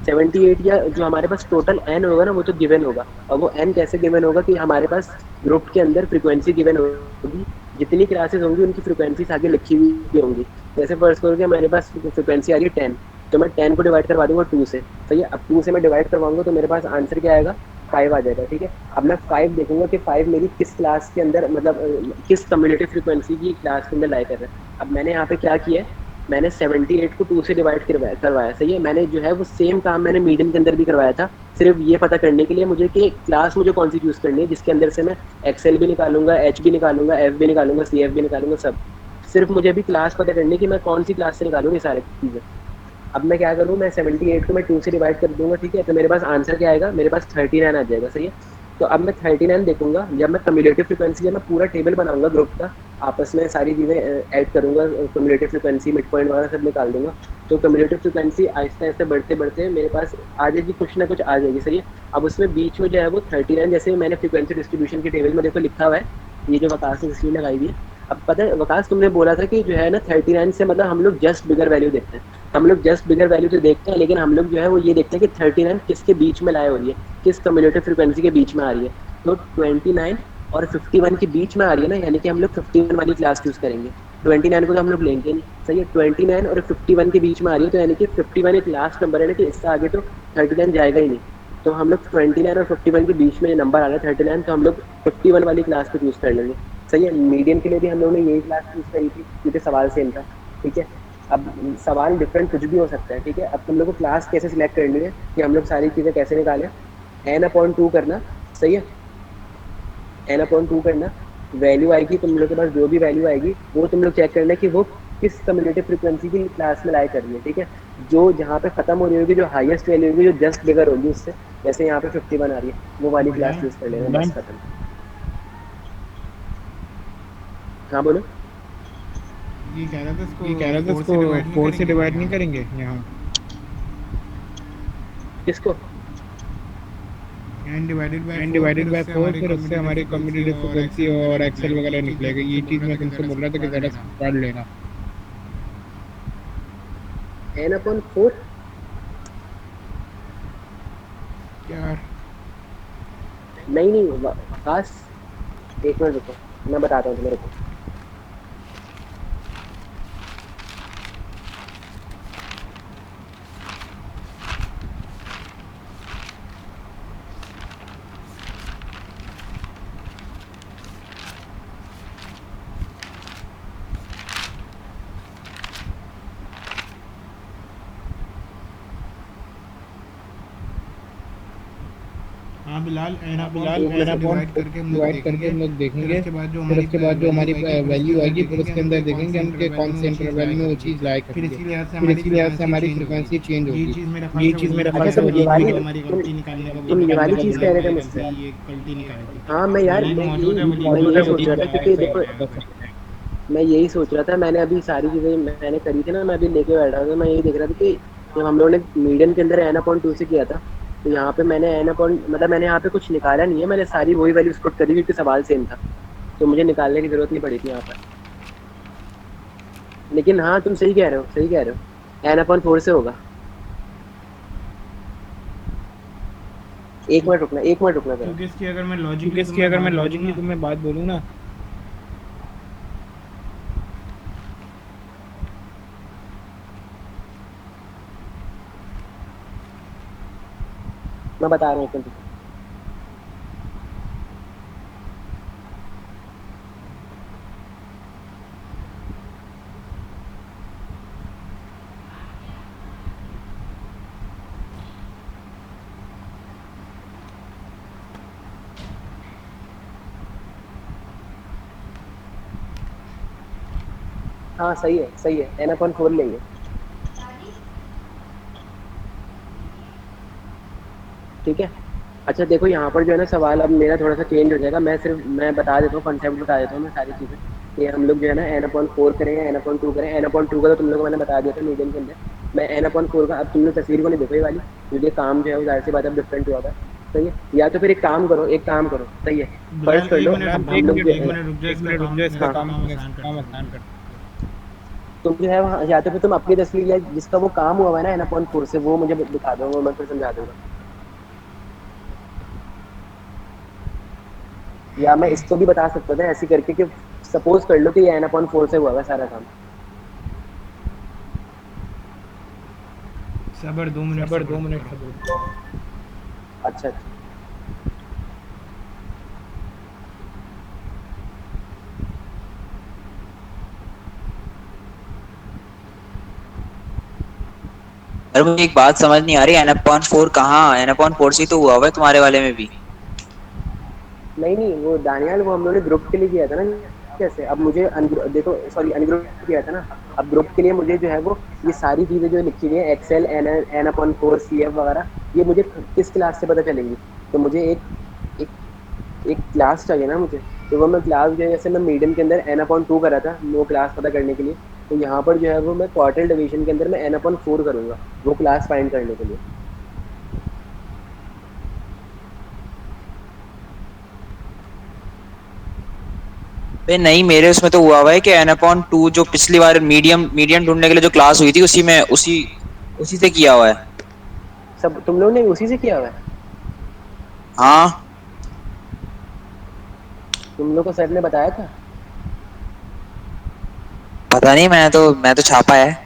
Speaker 2: 78 या जो हमारे पास टोटल एन होगा ना वो तो गिवन होगा, और वो एन कैसे गिवन होगा कि हमारे पास ग्रुप के अंदर फ्रिक्वेंसी गिवन होगी, जितनी क्लासेस होंगी उनकी फ्रिक्वेंसीज आगे लिखी हुई होंगी। जैसे फर्स्ट करोगे हमारे पास फ्रिक्वेंसी आ रही है 10, तो मैं 10 को डिवाइड करवा दूंगा 2 से, सही है। अब 2 से मैं डिवाइड करवाऊंगा तो मेरे पास आंसर क्या आएगा, 5 आ जाएगा। ठीक है, अब मैं 5 देखूंगा कि 5 मेरी किस क्लास के अंदर, मतलब किस कम्युलेटिव फ्रिक्वेंसी की क्लास के अंदर लाई कर रहा है। अब मैंने यहाँ पे क्या किया है, मैंने 78 को 2 से डिवाइड करवाया, सही है। मैंने जो है वो सेम काम मैंने मीडियन के अंदर भी करवाया था, सिर्फ ये पता करने के लिए मुझे कि क्लास मुझे कौन सी चूज़ करनी है जिसके अंदर से मैं एक्सएल भी निकालूंगा, एच भी निकालूंगा, एफ भी निकालूंगा, सी एफ भी निकालूंगा, सब। सिर्फ मुझे अभी क्लास पता करनी है कि मैं कौन सी क्लास से निकालूंगी सारी चीज़ें। अब मैं क्या करूँ, मैं 78 को मैं 2 से डिवाइड कर दूंगा। ठीक है, तो मेरे पास आंसर क्या आएगा, मेरे पास 39 आ जाएगा, सही है। तो अब मैं 39 देखूंगा, जब मैं कम्युलेटिव फ्रिक्वेंसी, जब मैं पूरा टेबल बनाऊंगा ग्रुप का, आपस में सारी चीज़ें ऐड करूंगा, कम्युलेटिव फ्रिक्वेंसी मिड पॉइंट वगैरह सब निकाल दूंगा, तो कम्युलेटिव फ्रिक्वेंसी आहिस्ता आहिस्ता बढ़ते बढ़ते मेरे पास आ जाएगी, कुछ ना कुछ आ जाएगी, सही है। अब उसमें बीच में जो है वो 39, जैसे मैंने फ्रिक्वेंसी डिस्ट्रीब्यूशन के टेबल में देखो लिखा हुआ है, ये जो वकास ने स्क्रीन लगाई हुई है। अब पता है वकास, तुमने बोला था कि जो है ना 39 से मतलब हम लोग जस्ट बिगर वैल्यू देखते हैं, हम लोग जस्ट बिगर वैल्यू तो देखते हैं, लेकिन हम लोग जो है वो ये देखते हैं कि 39 किसके बीच में लाए हो रही है, किस कम्युलेटिव फ्रिक्वेंसी के बीच में आ रही है। तो 29 और 51 के बीच में आ रही है ना, यानी कि हम लोग 51 वाली क्लास चूज करेंगे। 29 को तो हम लोग लेंगे नहीं, सही है। 29 और 51 के बीच में आ रही है, तो यानी कि 51 एक लास्ट नंबर है ना, कि इससे आगे तो 39 जाएगा ही नहीं। तो हम लोग 29 और 51 के बीच में नंबर आ रहा है 39, तो हम लोग 51 वाली क्लास को चूज कर लेंगे, सही है। मीडियम के लिए भी हम लोगों ने यही क्लास चूज करी थी क्योंकि सवाल सेम था। ठीक है, अब सवाल डिफरेंट कुछ भी हो सकता है। ठीक है, अब तुम लोग को क्लास कैसे सिलेक्ट करनी है कि हम लोग सारी चीज़ें कैसे निकालें, n/2 करना, सही है। n/2 करना, वैल्यू आएगी तुम लोग के पास, जो भी वैल्यू आएगी वो तुम लोग चेक करना कि वो किस कम्युलेटिव फ्रिक्वेंसी की क्लास में लाई कर रही है। ठीक है, जो जहाँ पे खत्म हो रही होगी, जो हाईएस्ट वैल्यू होगी, जो जस्ट बिगर होगी उससे, जैसे यहाँ पे 51 आ रही है, वो वाली क्लास यूज कर लेना, बस खत्म। हाँ बोलो।
Speaker 1: ये कह रहा था इसको 4 से डिवाइड नहीं करेंगे यहाँ,
Speaker 2: किसको?
Speaker 1: n डिवाइडेड बाय 4, फिर उससे हमारी कम्युनिटी फ्रिक्वेंसी और एक्सेल वगैरह निकलेगा। ये चीज़ मैं तुमसे बोल रहा था कि ज़रा पढ़ लेना।
Speaker 2: n/4
Speaker 1: यार
Speaker 2: नहीं, बस एक मिनट रुको, मैं बताता हूँ तुम्हें, रुको।
Speaker 1: हाँ बिलाल, डिवाइड करके हम लोग देखेंगे, फिर उसके बाद जो हमारी वैल्यू आएगी फिर उसके अंदर देखेंगे हम कि कौन से इंटरवल में वो चीज़ लाइक है। फिर इसी लिहाज से हमारी फ्रिक्वेंसी चेंज होगी। ये चीज़ मेरा ख्याल से हमारी गलती निकालने का
Speaker 2: तुम ये वाली चीज़ कह रहे थे मुझसे?
Speaker 1: ये गलती निकाली थी।
Speaker 2: हाँ मैं यार मैं यही सोच रहा था, क्योंकि देखो मैं यही सोच रहा था, मैंने अभी सारी चीज़ें मैंने करी थी ना, मैं अभी लेके बैठा था, मैं यही देख रहा था कि जब हम लोगों ने मीडियन के अंदर n/2 से किया था, तो यहाँ पे मैंने मतलब मैंने यहाँ पे कुछ निकाला नहीं है, मैंने सारी वही वैल्यूज पुट करी क्योंकि सवाल सेम था, तो मुझे निकालने की जरूरत नहीं पड़ी थी यहाँ पर। लेकिन हाँ तुम सही कह रहे हो, n/4 से होगा। एक मिनट रुकना जरा।
Speaker 1: क्योंकि इसकी अगर मैं लॉजिक की तुम्हें बात बोलूँ ना,
Speaker 2: मैं बता रहा हूँ, हाँ सही है, n/4 लेंगे। ठीक है। अच्छा देखो यहाँ पर जो है ना सवाल अब मेरा थोड़ा सा चेंज हो जाएगा। मैं बता देता हूँ, कॉन्सेप्ट बता देता हूँ मैं सारी चीज़ें कि हम लोग जो है ना n/4 करें या n/2 करें। n/2 का तो तुम लोगों को मैंने बता दिया था मीडियम के अंदर। मैं n/4 का, अब तुम लोग तस्वीर को नहीं देखो ये वाली, क्योंकि काम जो है वो जाहिर सी बात है डिफरेंट हुआ था। सही है, या तो फिर एक काम करो, सही है, फर्ज कर लो हम लोग
Speaker 1: एक मिनट रुक जाओ, इसका काम आसान कर।
Speaker 2: तुम जो है वहाँ, या तो फिर तुम अपनी तस्वीर या जिसका वो काम हुआ है ना n/4 से, वो मुझे दिखा दो, वो मैं फिर समझा दूंगा। या मैं इसको भी बता सकता था ऐसे करके कि सपोज कर लो कि ये n/4 से हुआ है सारा काम।
Speaker 1: सबर 2 मिनट
Speaker 2: अच्छा।
Speaker 4: अरे मुझे एक बात समझ नहीं आ रही, n/4 कहाँ, n/4 से तो हुआ हुआ है तुम्हारे वाले में भी।
Speaker 2: नहीं वो दानियाल, वो हम लोगों ने ग्रुप के लिए किया था ना। कैसे अब मुझे देखो, सॉरी अनग्रुप किया था ना। अब ग्रुप के लिए मुझे जो है वो ये सारी चीज़ें जो लिखी हुई है, एक्सेल, n/4, CF वगैरह, ये मुझे किस क्लास से पता चलेंगी? तो मुझे एक एक क्लास चाहिए ना मुझे। तो वो मैं क्लास जो है, जैसे मैं मीडियम के अंदर n/2 करा था वो क्लास पता करने के लिए, तो यहाँ पर जो है वो मैं क्वार्टर डिवीजन के अंदर मैं n/4 करूँगा वो क्लास फाइंड करने के लिए।
Speaker 4: नहीं, मेरे उसमें तो हुआ हुआ है कि n/2 जो पिछली बार मीडियम ढूंढने के लिए जो क्लास हुई थी उसी से किया हुआ है।
Speaker 2: सब तुम लोगों ने उसी से किया हुआ है?
Speaker 4: हाँ।
Speaker 2: तुम लोग को सर ने बताया था?
Speaker 4: पता नहीं, मैं तो छापा है।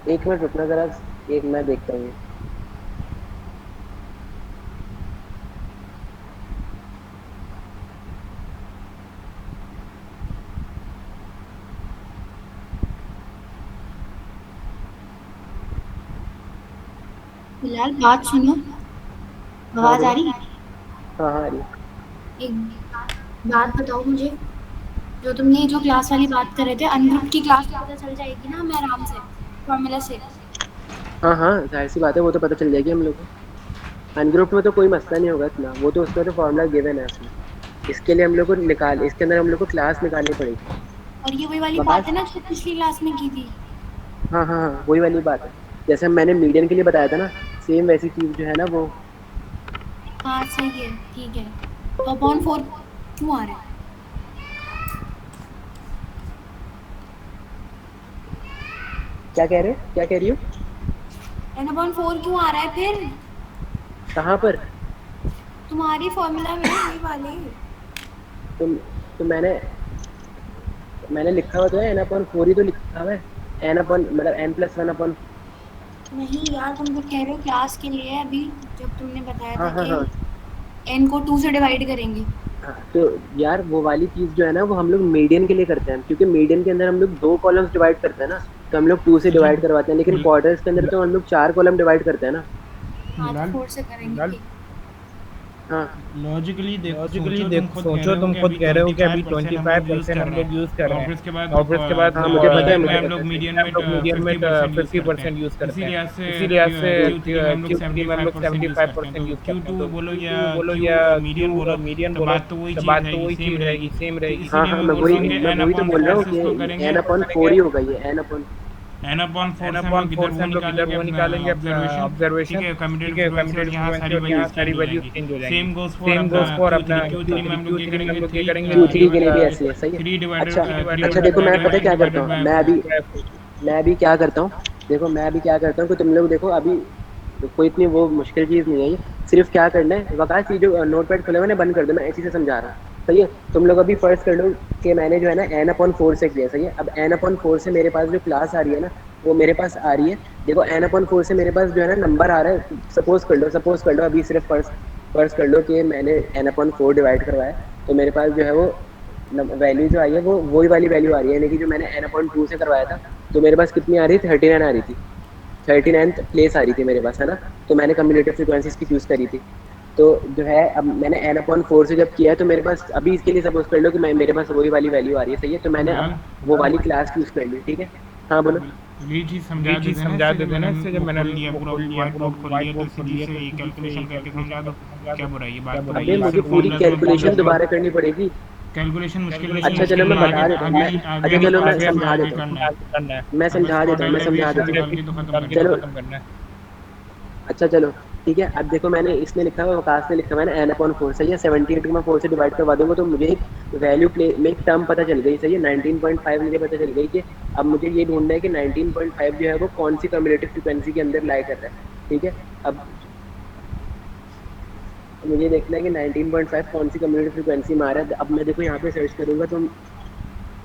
Speaker 2: एक मिनट रुकना जरा, एक मैं देखता हूँ।
Speaker 6: फिलहाल बात सुनो, आवाज आ रही?
Speaker 2: हाँ आ रही।
Speaker 6: एक बात बताओ मुझे, जो तुमने जो क्लास वाली बात कर रहे थे, अनग्रुप की क्लास तो पता चल जाएगी ना हमें आराम से फॉर्मूला से?
Speaker 2: हाँ जाहिर सी बात है, वो तो पता चल जाएगी हम लोग को। अनग्रुप में तो कोई मसला नहीं होगा इतना, वो तो उसका तो फॉर्मूला गिवन है उसमें। इसके लिए हम लोग को इसके अंदर हम लोग को क्लास निकालनी पड़ेगी।
Speaker 6: और ये वही वाली बात है ना जो पिछली क्लास में की थी?
Speaker 2: हाँ वही वाली बात है, जैसे मैंने मीडियम के लिए बताया था ना, सेम वैसी चीज़ जो है ना वो।
Speaker 6: हाँ सही है, ठीक है। तो n/4 क्यों आ रहा है?
Speaker 2: क्या कह रही हो?
Speaker 6: n/4 क्यों आ रहा है फिर?
Speaker 2: कहाँ पर?
Speaker 6: तुम्हारी फॉर्मूला में वही वाले।
Speaker 2: तो मैंने लिखा हुआ तो है n/4 ही तो लिखा हुआ है। मतलब n+1
Speaker 6: नहीं यार, तुम तो कह रहे हो क्लास के लिए अभी, जब तुमने बताया था
Speaker 2: हाँ
Speaker 6: कि n को 2 से डिवाइड करेंगे।
Speaker 2: हाँ। तो यार वो वाली चीज़ जो है ना वो हम लोग मीडियन के लिए करते हैं, क्योंकि मीडियन के अंदर हम लोग 2 कॉलम्स डिवाइड करते हैं ना, तो हम लोग 2 से डिवाइड करवाते हैं। लेकिन क्वार्टर्स के अंदर तो हम लोग 4 कॉलम डिवाइड करते हैं ना।
Speaker 6: हाँ तो 4 से करेंगे।
Speaker 2: हाँ
Speaker 1: लॉजिकली देखो, सोचो तुम खुद कह रहे हो कि अभी 25% हम लोग यूज कर रहे हैं, और फिर उसके बाद
Speaker 2: हाँ मुझे पता है,
Speaker 1: हम लोग मीडियम में 50% यूज करते हैं। इसी लिहाज से Q3 में हम लोग 75% यूज करते हैं। तो बोलो या मीडियन बोलो, तो बात तो वही चीज रहेगी, सेम रहेगी।
Speaker 2: हाँ मैं वही तो बोल रहा हूँ कि n/4 ही होगा ये।
Speaker 1: n/4 से हम लोग इधर वो निकालेंगे ऑब्जर्वेशन, ठीक है, कम्यूटेटिव फ्रीक्वेंसी, यहाँ सारी वैल्यूज चेंज हो जाएंगी। सेम गोस फॉर अपना Q3 में हम लोग ये करेंगे
Speaker 2: Q3 के लिए भी ऐसे है, सही है। अच्छा देखो, मैं पता क्या करता हूँ, मैं अभी क्या करता हूँ, देखो मैं अभी क्या करता हूँ कि तुम लोग देखो, अभी कोई इतनी वो मुश्किल चीज़ नहीं है ये। सिर्फ क्या करना है, वकास ये जो नोटपैड खुले हुए ना बंद कर दो, मैं इसी से समझा रहा हूँ। सही है, तुम लोग अभी फर्स्ट कर लो कि मैंने जो है ना n/4 से किया। सही है, अब n/4 से मेरे पास जो क्लास आ रही है ना वो मेरे पास आ रही है। देखो n/4 से मेरे पास जो है ना नंबर आ रहा है। सपोज कर लो अभी सिर्फ फर्स्ट कर लो कि मैंने n/4 डिवाइड करवाया, तो मेरे पास जो है वो वैल्यू जो आई है वो वही वाली वैल्यू आ रही है। यानी कि जो मैंने n/2 से करवाया था, तो मेरे पास कितनी आ रही थी? 39 आ रही थी। 39th प्लेस आ रही थी मेरे पास, है ना। तो मैंने कम्यूटेटिव फ्रीक्वेंसीज की चूज़ करी थी। तो जो है अब मैंने n/4 से जब किया है तो मेरे पास अभी इसके लिए सपोज कर लो कि मेरे पास वही वाली वैल्यू आ रही है, सही है, तो मैंने अब वो वाली क्लास यूज कर ली, ठीक है। हाँ बोलो।
Speaker 1: ये चीज़ समझा देते ना इससे, जब मैंने लिया पूरा व्हाइट बोर्ड खोल लिया तो सीधी से ये कैलकुलेशन करके समझा दो, क्या बुराई है बात।
Speaker 2: अबे मुझे पूरी कैलकुलेशन दोबारा करनी पड़ेगी।
Speaker 1: कैलकुलेशन मुश्किल नहीं है।
Speaker 2: अच्छा चलो मैं बता देता हूँ, अच्छा चलो मैं समझा देता हूँ, मैं समझा देता हूँ, चलो अच्छा चलो ठीक है। अब देखो मैंने इसमें लिखा हुआ, वकास ने लिखा हुआ है n/4, सही है। 78 को मैं 4 से डिवाइड करवा दूंगा तो मुझे एक वैल्यू प्ले में एक टर्म पता चल गई, सही है। 19.5 मुझे पता चल गई कि अब मुझे ये ढूंढना है कि 19.5 जो है वो कौन सी कम्युलेटिव फ्रिक्वेंसी के अंदर लाई कर रहा है, ठीक है। अब मुझे देखना है कि 19.5 कौन सी कम्युलेटिव फ्रिक्वेंसी में आ रहा है। अब मैं देखो यहाँ पे सर्च करूंगा तो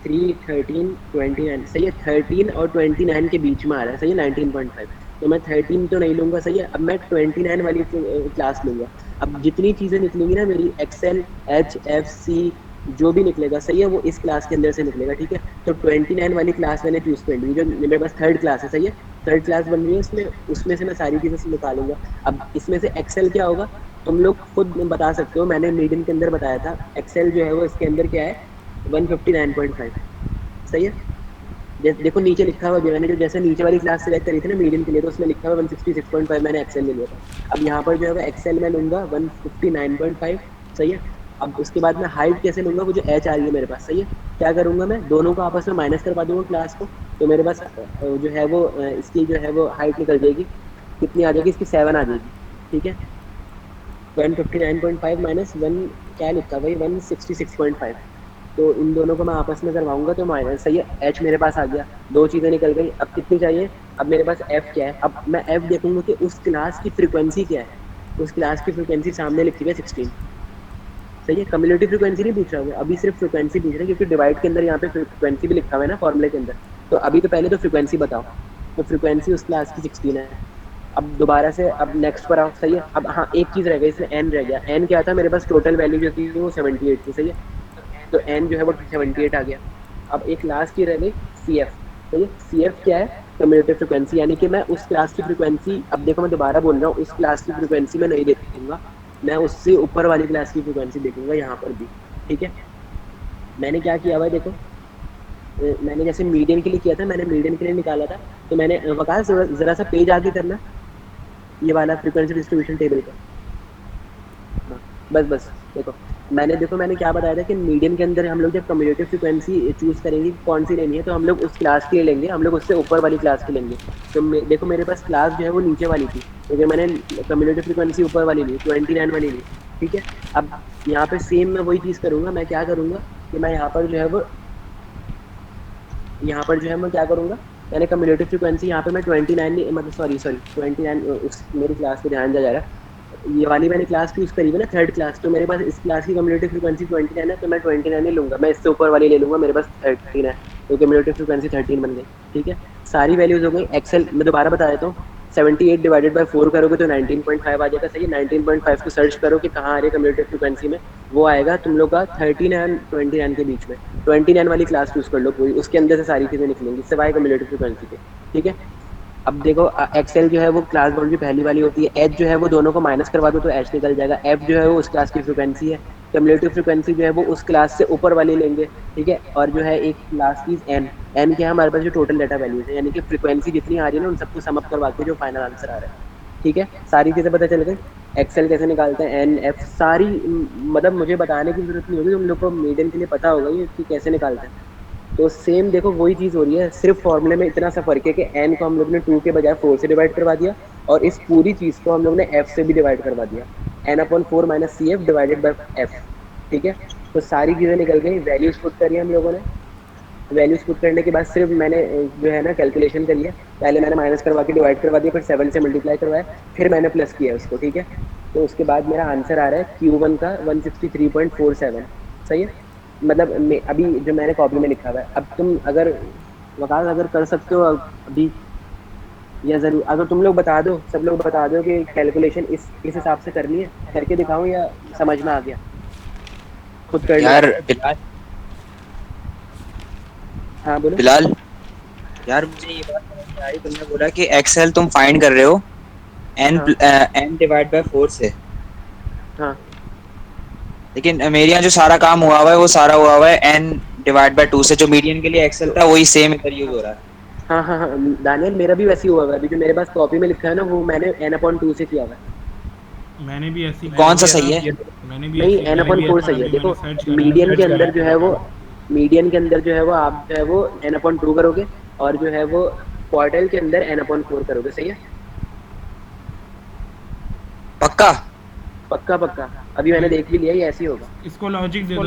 Speaker 2: 3, 13, 29, सही है। 13 और 29 के बीच में आ रहा है, सही है 19.5, तो मैं 13 तो नहीं लूंगा, सही है। अब मैं 29 वाली क्लास लूंगा। अब जितनी चीज़ें निकलेंगी ना मेरी, एक्सेल, एच, एफ, सी, जो भी निकलेगा, सही है, वो इस क्लास के अंदर से निकलेगा, ठीक है। तो 29 वाली क्लास मैंने चूज़ कर ली, जो मेरे पास थर्ड क्लास है, सही है। थर्ड क्लास बन रही है, उसमें से मैं सारी चीज़ें निकालूंगा। अब इसमें से एक्सेल क्या होगा तुम लोग खुद बता सकते हो, मैंने मीडियन के अंदर बताया था। एक्सेल जो है वो इसके अंदर क्या है, 159.5, सही है। देखो नीचे लिखा हुआ मैंने जो जैसे नीचे वाली क्लास सेलेक्ट करी थी ना मीडियम के लिए, तो उसमें लिखा हुआ 166.5 मैंने एक्सेल ले लिया था। अब यहाँ पर जो है एक्सेल में लूंगा 159.5, सही है। अब उसके बाद मैं हाइट कैसे लूंगा, वो जो एच आ रही है मेरे पास, सही है। क्या करूंगा मैं, दोनों को आपस में माइनस करवा दूंगा क्लास को, तो मेरे पास जो है वो इसकी जो है वो हाइट निकल जाएगी, कितनी आ जाएगी, इसकी 7 आ जाएगी, ठीक है। 159.5 माइनस 1 क्या लिखा भाई, 166.5, तो इन दोनों को मैं आपस में करवाऊंगा तो माइनस, सही है। एच मेरे पास आ गया, दो चीज़ें निकल गई। अब कितनी चाहिए, अब मेरे पास एफ क्या है। अब मैं एफ देखूंगा कि उस क्लास की फ्रीक्वेंसी क्या है। उस क्लास की फ्रीक्वेंसी सामने लिखी हुई है 16, सही है। कम्युलेटिव फ्रीक्वेंसी नहीं पूछ रहा हूँ अभी, सिर्फ फ्रीक्वेंसी पूछ रहा है, क्योंकि डिवाइड के अंदर यहाँ पे फ्रीक्वेंसी भी लिखा हुआ है ना फॉर्मूले के अंदर। तो अभी तो पहले तो फ्रीक्वेंसी बताओ, तो फ्रीक्वेंसी उस क्लास की 16 है। अब दोबारा से अब नेक्स्ट पर आओ, सही है। अब हाँ एक चीज़ रह गई, इसमें एन रह गया। एन क्या था, मेरे पास टोटल वैल्यू जो थी वो 78 थी, सही है। तो एन जो है वो 78 आ गया। अब एक लास्ट की रह गई सी एफ, सही है। सी एफ क्या है, कम्युलेटिव फ्रिक्वेंसी, यानी कि मैं उस क्लास की फ्रिक्वेंसी, अब देखो मैं दोबारा बोल रहा हूँ, उस क्लास की फ्रिक्वेंसी मैं नहीं देखूंगा, मैं उससे ऊपर वाली क्लास की फ्रिक्वेंसी देखूंगा यहाँ पर भी, ठीक है। मैंने क्या किया हुआ है देखो, मैंने जैसे मीडियन के लिए किया था, मैंने मीडियन के लिए निकाला था, तो मैंने वकास जरा सा पेज आगे करना, ये वाला फ्रीक्वेंसी डिस्ट्रीब्यूशन टेबल का, हाँ, बस मैंने क्या बताया था कि मीडियन के अंदर हम लोग जब कम्युलेटिव फ्रीक्वेंसी चूज करेंगे कौन सी लेनी है, तो हम लोग उस क्लास के लिए लेंगे, हम लोग उससे ऊपर वाली क्लास की लेंगे। तो देखो मेरे पास क्लास जो है वो नीचे वाली थी, क्योंकि मैंने कम्युलेटिव फ्रीक्वेंसी ऊपर वाली ली, 29 वाली ली, ठीक है। अब यहाँ पे सेम मैं वही चीज़ करूँगा, मैं क्या करूँगा कि मैं यहाँ पर जो है मैं क्या करूँगा, मैंने कम्युलेटिव फ्रीक्वेंसी यहाँ पे मैं 29 मतलब सॉरी 29 उस मेरी क्लास पे ध्यान जा रहा है, ये वाली मैंने क्लास चूज़ करी है ना थर्ड क्लास, तो मेरे पास इस क्लास की कम्युलेटिव फ्रीक्वेंसी 29 है, तो मैं 29 ही लूँगा, मैं इससे ऊपर वाली ले लूँगा, मेरे पास 13 है, तो कम्युलेटिव फ्रीक्वेंसी 13 बन गई, ठीक है। सारी वैल्यूज़ हो गई। एक्सेल मैं दोबारा बता देता हूँ, 78 डिवाइडेड बाय 4 करोगे तो 19.5 आ जाएगा, सही है। 19.5 को सर्च करो कि कहाँ आ रही है कम्युलेटिव फ्रीक्वेंसी में, वो आएगा तुम लोग का 13 एंड 29 के बीच में। 29 वाली क्लास चूज़ कर लो पूरी, उसके अंदर से सारी चीज़ें निकलेंगी सिवाय कम्युलेटिव फ्रीक्वेंसी के, ठीक है। अब देखो एक्सेल जो है वो क्लास बाउंड्री पहली वाली होती है, एच जो है वो दोनों को माइनस करवा दो तो एच निकल जाएगा। एफ जो है वो उस क्लास की फ्रीक्वेंसी है, कम्युलेटिव फ्रीक्वेंसी जो है वो उस क्लास से ऊपर वाली लेंगे, ठीक है। और जो है एक लास्ट चीज एन, एन क्या है हमारे पास जो टोटल डाटा वैल्यूज है, यानी कि फ्रीक्वेंसी जितनी आ रही है ना उन सबको सम अप करवा के जो फाइनल आंसर आ रहा है, ठीक है। सारी चीज़ें पता चल गई। एक्सेल कैसे निकालते हैं, एन एफ सारी, मतलब मुझे बताने की जरूरत नहीं होगी, तुम लोग को मीडियम के लिए पता होगा ये कि कैसे निकालते हैं। तो सेम देखो वही चीज़ हो रही है, सिर्फ फॉर्मूले में इतना सा फर्क है कि एन को हम लोग ने 2 के बजाय 4 से डिवाइड करवा दिया, और इस पूरी चीज़ को हम लोग ने एफ से भी डिवाइड करवा दिया, n/4 minus C F divided by F, ठीक है। तो सारी चीज़ें निकल गई, वैल्यूज पुट करी हम लोगों ने। वैल्यूज पुट करने के बाद सिर्फ मैंने जो है ना कैलकुलेशन करी है, पहले मैंने माइनस करवा के डिवाइड करवा दिया, फिर 7 से मल्टीप्लाई करवाया, फिर मैंने प्लस किया उसको, ठीक है। तो उसके बाद मेरा आंसर आ रहा है Q1 का 163.47, सही है। मतलब अभी जो मैंने कॉपी में लिखा हुआ है, अब तुम अगर वकास अगर कर सकते हो अभी, या ज़रूर अगर तुम लोग बता दो, सब लोग बता दो कि कैलकुलेशन इस हिसाब से करनी है, करके दिखाऊं या समझ में आ गया, खुद कर
Speaker 4: यार बिलाल,
Speaker 2: हाँ बोलो
Speaker 4: बिलाल यार, मुझे ये बात समझ में आई, तुमने बोला कि एक्सेल तुम फाइंड कर रहे हो n डिवाइड बाय 4 से,
Speaker 2: हाँ
Speaker 4: लेकिन मेरे यहाँ जो सारा काम हुआ है n/2 से, जो मीडियन के लिए एक्सेल था वही सेम इधर यूज हो रहा है।
Speaker 2: हाँ हाँ हाँ दानियल, मेरा भी वैसे ही हुआ है। अभी जो मेरे पास कॉपी में लिखा है ना, वो मैंने n/2 से किया हुआ है।
Speaker 1: मैंने भी ऐसी
Speaker 4: कौन सा सही है?
Speaker 1: मैंने भी
Speaker 2: नहीं,
Speaker 1: ऐसे किया था,
Speaker 2: n/4 सही है।
Speaker 1: अभी मैंने
Speaker 2: देखो
Speaker 1: सर्च करा
Speaker 2: मीडियन के अंदर जो है वो, मीडियन के अंदर जो है वो आप जो है वो n/2 करोगे, और जो है वो क्वार्टाइल के अंदर n/4 करोगे। सही है?
Speaker 4: पक्का?
Speaker 2: पक्का पक्का, अभी मैंने देख भी लिया, ये ऐसे ही होगा।
Speaker 1: इसको लॉजिक दे दो,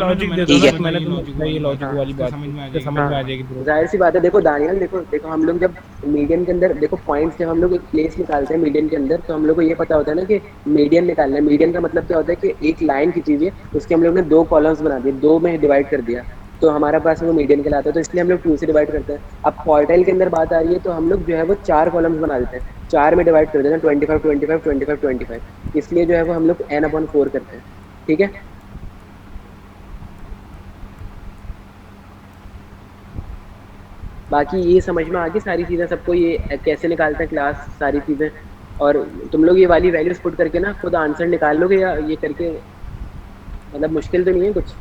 Speaker 4: ठीक है।
Speaker 1: मैंने ये लॉजिक वाली बात समझ में आ जाएगी ब्रो।
Speaker 2: जाहिर सी बात है। देखो दानियल, देखो देखो हम लोग जब मीडियन के अंदर देखो पॉइंट्स, जब हम लोग एक प्लेस निकालते हैं मीडियन के अंदर, तो हम लोग को ये पता होता है ना कि मीडियन निकालना है। मीडियन का मतलब क्या होता है कि एक लाइन खींची हुई है, उसके हम लोग ने 2 कॉलम्स बना दिए, 2 में डिवाइड कर दिया, तो हमारे पास वो मीडियन कहलाता है। तो इसलिए हम लोग 2 से डिवाइड करते हैं। अब क्वार्टाइल के अंदर बात आ रही है, तो हम लोग जो है वो 4 कॉलम्स बना देते हैं, 4 में डिवाइड कर देते हैं, 25 25 25 25। इसलिए जो है वो हम लोग n/4 करते हैं। ठीक है? बाकी ये समझ में आ गई सारी चीज़ें सबको, ये कैसे निकालते हैं क्लास, सारी चीज़ें। और तुम लोग ये वाली वैल्यूज पुट करके ना खुद आंसर निकाल लोगे, या ये करके मतलब मुश्किल तो नहीं है कुछ?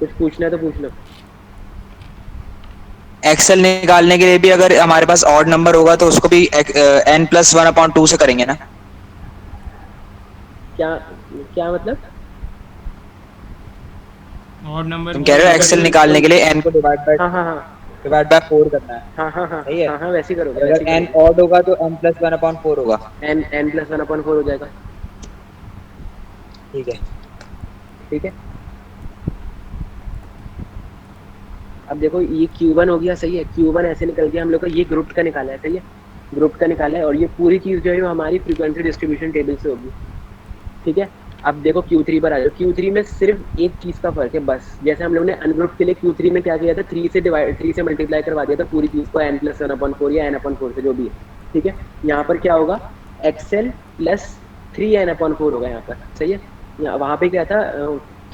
Speaker 2: कुछ पूछना है तो पूछ लो।
Speaker 4: एक्सेल निकालने के लिए भी अगर हमारे पास ऑड नंबर होगा तो उसको भी n+1/2 से करेंगे ना?
Speaker 2: क्या क्या मतलब?
Speaker 1: और नंबर
Speaker 4: तुम कह रहे हो एक्सेल निकालने के लिए n को
Speaker 2: हाँ हाँ हाँ
Speaker 4: डिवाइड बाय 4 करना है।
Speaker 2: हाँ हाँ हाँ
Speaker 4: सही है?
Speaker 2: हाँ हाँ, वैसे ही करोगे,
Speaker 4: अगर n ऑड होगा तो n+1/4 होगा।
Speaker 2: n+1/4 हो जाएगा।
Speaker 4: ठीक है।
Speaker 2: ठीक है? अब देखो ये Q1 हो गया। सही है? Q1 ऐसे निकल गया हम लोग का, ये ग्रुप का निकाला है। सही है? ग्रुप का निकाला है, और ये पूरी चीज़ जो है वो हमारी फ्रीक्वेंसी डिस्ट्रीब्यूशन टेबल से होगी। ठीक है? अब देखो Q3 पर आ जाओ। Q3 में सिर्फ एक चीज़ का फर्क है बस। जैसे हम लोग ने अनग्रुप के लिए Q3 में क्या किया था, 3 से मल्टीप्लाई करवा दिया था पूरी चीज़ को n+1/4 या n/4 से, जो भी है। ठीक है? यहाँ पर क्या होगा, एक्सेल प्लस 3n/4 होगा यहाँ पर। सही है? वहाँ पे क्या था,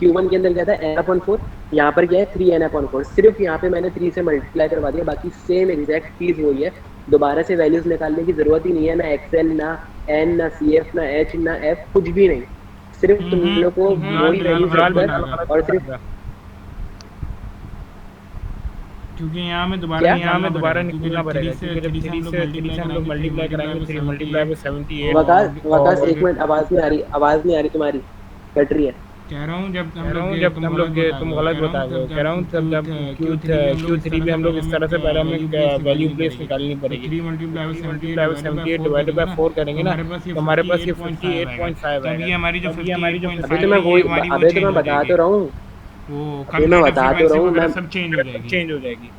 Speaker 2: Q1 के अंदर क्या था n/4, यहाँ पर क्या है 3n/4। सिर्फ यहाँ पे मैंने 3 से मल्टीप्लाई करवा दिया, बाकी सेम एग्जैक्ट चीज़ वही है। दोबारा से वैल्यूज निकालने की जरूरत ही नहीं है, ना एक्सेल, ना n, ना CF, ना H, ना F, कुछ भी नहीं। सिर्फ तुम लोग को वही वैल्यूज रखकर, और सिर्फ
Speaker 1: क्योंकि यहाँ में दोबारा निकलना पड़ेगा, क्योंकि जब 3 से हम लोग मल्टीप्लाई कराएंगे, 3 मल्टीप्लाई बाय 78।
Speaker 2: वकास एक मिनट, आवाज़ नहीं आ रही तुम्हारी, कट रही है।
Speaker 1: कह रहा हूँ जब हम लोग तुम गलत बता रहे हो, कह रहा हूँ जब Q3 में हम लोग इस तरह से पहले हमें वैल्यू प्लेस निकालनी पड़ेगी। 3 मल्टीप्लाई बाय 78 डिवाइडेड बाय 4 करेंगे ना, तो हमारे पास ये 58.5 है। हमारी जो 58.5
Speaker 2: अभी तो मैं वही, अबे तो मैं बता तो रहा हूँ, अभी मैं बता तो रहा हूँ, मैं
Speaker 1: सब चेंज हो जाएगी।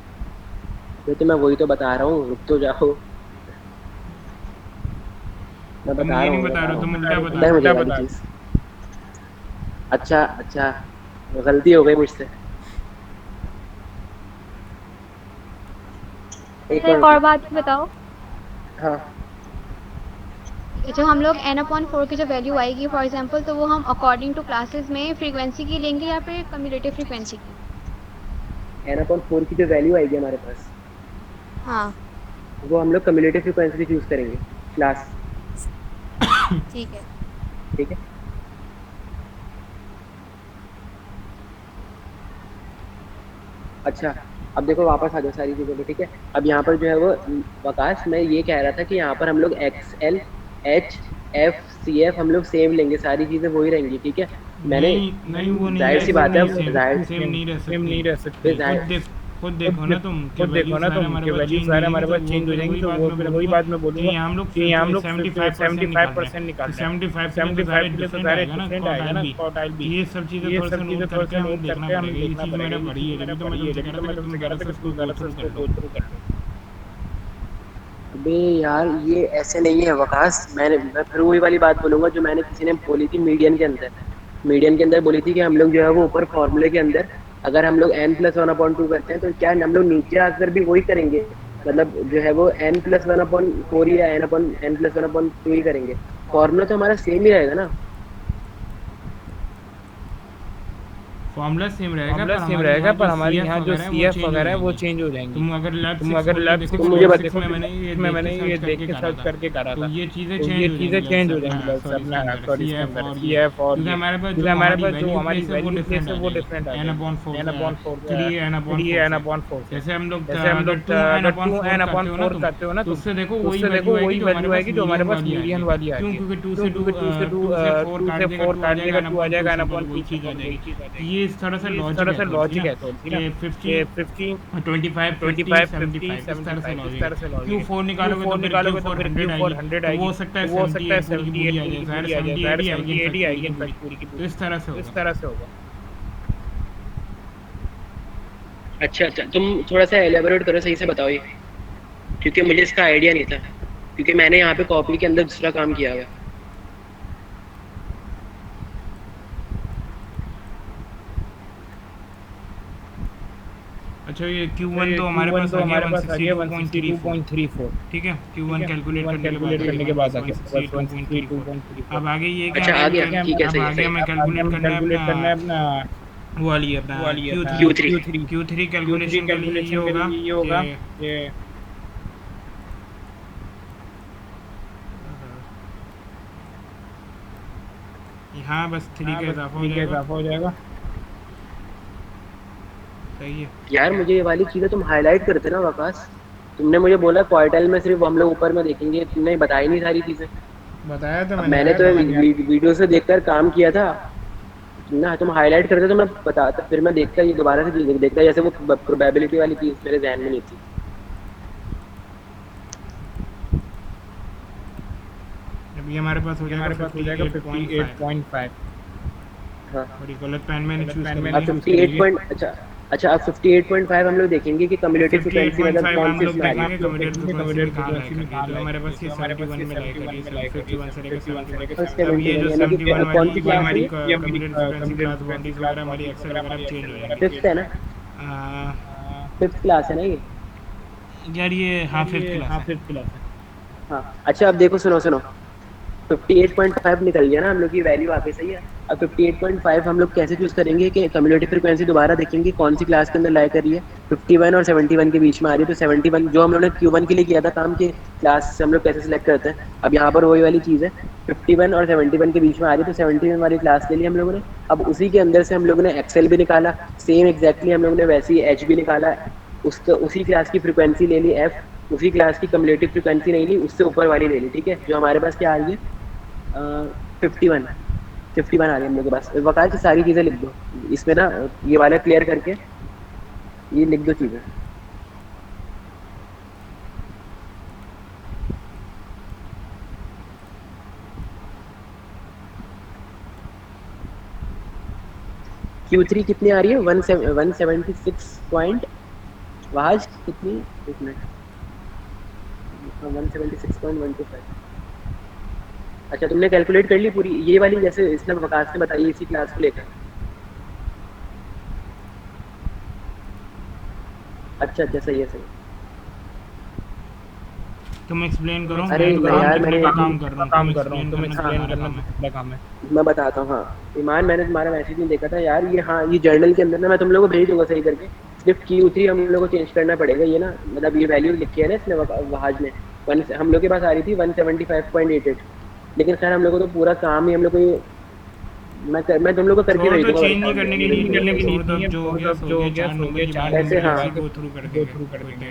Speaker 2: तो मैं वही तो बता रहा हूँ, रुक तो जाओ। मैं बता रहा हूँ,
Speaker 1: तुम उल्टा बता रहे हो।
Speaker 2: अच्छा अच्छा, गलती हो गई मुझसे।
Speaker 7: एक और बात बताओ।
Speaker 2: हाँ,
Speaker 7: जो हम लोग n/4 की जो वैल्यू आएगी फॉर एग्जांपल, तो वो हम अकॉर्डिंग टू क्लासेस में फ्रीक्वेंसी की लेंगे या फिर कम्युलेटिव फ्रीक्वेंसी की?
Speaker 2: n/4 की जो वैल्यू आएगी हमारे पास,
Speaker 7: हाँ
Speaker 2: वो हम लोग कम्युलेटिव फ्रीक्वेंसी की यूज करेंगे क्लास।
Speaker 7: ठीक है।
Speaker 2: ठीक है? अच्छा, अब देखो वापस आ जाओ सारी चीज़ों पे। ठीक है? अब यहाँ पर जो है वो वकास, मैं ये कह रहा था कि यहाँ पर हम लोग XL, H, F, CF हम लोग सेम लेंगे, सारी चीज़ें वही रहेंगी। ठीक है? मैंने जाहिर सी बात है,
Speaker 1: सेम नहीं रह सकते। खुद देखो ना तुम कि वैल्यू सारे हमारे पास चेंज हो जाएंगी। तो वो फिर वही बात मैं बोलूँगा, यहाँ हम लोग 75% निकालते हैं। 75 के लिए तो सारे डिफरेंट आएगा ना, क्वार्टाइल भी। ये सब चीज़ें थोड़ा सा नोट करके हमें देखना पड़ेगा। ये चीज़ मेरा बड़ी है, जब तो मैं तुमसे कह रहा था इसको गो थ्रू कर लो।
Speaker 2: अबे यार, ये ऐसे नहीं है वकास। मैं फिर वही वाली बात बोलूँगा जो मैंने किसी ने बोली थी मीडियन के अंदर बोली थी कि हम लोग जो है वो ऊपर फॉर्मूले के अंदर अगर हम लोग n+1/2 करते हैं, तो क्या हम लोग नीचे आकर भी वही करेंगे, मतलब जो है वो n+1/4 या n+1/2 ही करेंगे। फॉर्मूला तो हमारा सेम ही रहेगा ना।
Speaker 1: फॉर्मूला सेम रहेगा पर हमारे यहाँ जो CF वगैरह है वो चेंज हो जाएंगे। तुम अगर लैब
Speaker 2: तुम मुझे बता
Speaker 1: में मैंने ये देख के सर्च करके करा था, तो ये चीज़ें चेंज हो जाएंगी अपना CF और हमारे पास जो हमारी वैल्यू प्लेस है वो डिफरेंट है n/4 3n/4 जैसे हम लोग 2n/4 करते हो ना, तो उससे देखो वही वैल्यू आएगी जो हमारे पास मीडियन वाली आती है। क्यों? क्योंकि 2 से 4 काट देगा 2 आ जाएगा n/2 चीज आ जाएगी। ये इस तरह से लॉजिक है तो 15 25 75 इस तरह से लॉजिक। क्यों 4 निकालोगे तो फिर Q4 100 आएगी, वो हो सकता है 78 आएगी पूरी की। तो इस तरह से होगा।
Speaker 2: अच्छा, तुम थोड़ा सा एलेबोरेट करो, सही से बताओ ये, क्योंकि मुझे इसका आइडिया नहीं था, क्योंकि मैंने यहाँ पे कॉपी के अंदर दूसरा काम किया हुआ है।
Speaker 1: अच्छा, ये Q1 तो हमारे पास आ गया 162.34, ठीक है। Q1 कैलकुलेट करने के बाद आ गया 162.34। अब आगे ये क्या,
Speaker 2: अच्छा आ गया, ठीक है,
Speaker 1: अब आगे हमें कैलकुलेट करना है अपना वो वाली अपना Q3 कैलकुलेशन के लिए ये होगा ये यहाँ बस 3 का इजाफा हो जाएगा। सही है
Speaker 2: यार, मुझे ये वाली चीजें तुम हाईलाइट करते ना वकास। तुमने मुझे बोला क्वार्टाइल में सिर्फ हम लोग ऊपर में देखेंगे, तुमने बताई नहीं सारी चीजें।
Speaker 1: बताया था
Speaker 2: मैंने तो वीडियो से देखकर काम किया था ना। तुम हाईलाइट करते तो मैं बताता, फिर मैं देखता, ये दोबारा से देखता, जैसे वो प्रोबेबिलिटी वाली चीज मेरे ध्यान में नहीं थी।
Speaker 1: अब ये हमारे पास हो जाएगा 58.5।
Speaker 2: हाँ,
Speaker 1: बड़ी गलत पेन में चूज
Speaker 2: अब 58 अच्छा अब 58.5 हम लोग देखेंगे कि कम्युलेटिव फ्रीक्वेंसी मतलब कौन सी इसमें आ रही है।
Speaker 1: हमारे पास ये 71 में लाइक 51 से लेकर 71।
Speaker 2: अब
Speaker 1: ये जो 71
Speaker 2: कौन सी
Speaker 1: वाली हमारी कम्युलेटिव फ्रीक्वेंसी क्लास बॉडीज वगैरह हमारी एक्सेल वगैरह चेंज हो जाएंगे।
Speaker 2: 5th है ना, 5th क्लास है ना ये
Speaker 1: यार, ये हाँ 5th क्लास है।
Speaker 2: हाँ, अच्छा अब देखो, सुनो 58.5 निकल गया ना हम लोग की वैल्यू आके, सही है। अब 58.5 हम लोग कैसे चूज करेंगे कि कम्युलेटिव फ्रीक्वेंसी दोबारा देखेंगे कौन सी क्लास के अंदर लाई कर रही है। 51 और 71 के बीच में आ रही है, तो 71 जो हम लोगों ने Q1 के लिए किया था काम, के क्लास से हम लोग कैसे सिलेक्ट करते हैं। अब यहाँ पर वही वाली चीज़ है, 51 और 71 के बीच में आ रही है, तो 71 वाली क्लास ले ली हम लोगों ने। अब उसी के अंदर से हम लोगों ने एक्सेल भी निकाला, सेम एग्जैक्टली हम लोगों ने वैसे ही H भी निकाला, उसी क्लास की फ्रिक्वेंसी ले ली F, उसी क्लास की कम्युलेटिव फ्रिक्वेंसी नहीं ली, उससे ऊपर वाली ले ली, ठीक है। जो हमारे पास क्या आ रही है 51 आ रही है हम लोग के पास। वकाल की सारी चीज़ें लिख दो इसमें ना, ये वाला क्लियर करके ये लिख दो चीज़ें। Q3 कितनी आ रही है 176 पॉइंट, वाज कितनी, एक मिनट, 176.125। अच्छा, तुमने कैलकुलेट कर ली पूरी ये वाली, जैसे इसने वकास ने बताई इसी क्लास को लेकर। अच्छा सही है।
Speaker 1: तुम एक्सप्लेन करो।
Speaker 2: अरे यार, मैंने
Speaker 1: काम कर रहा हूँ, तुम एक्सप्लेन करना मेरा काम है।
Speaker 2: मैं बताता हूँ। हाँ ईमान, मैंने तुम्हारा मैसेज नहीं देखा था यार। ये हाँ, ये जर्नल के अंदर ना मैं तुम लोगों को भेज दूंगा सही करके। सिर्फ Q3 हम लोग को चेंज करना पड़ेगा, ये ना, मतलब ये वैल्यू लिखी है ना इसने वहाज में, हम लोग के पास आ रही थी 175.88, लेकिन खैर हम लोग को तो पूरा काम ही हम लोग को ये मैं तुम लोग को करके भेज दूंगा।
Speaker 1: चेंज नहीं करने की नीड है, जो हो गया चार
Speaker 2: ऐसे। हाँ,
Speaker 1: गो थ्रू कर देंगे।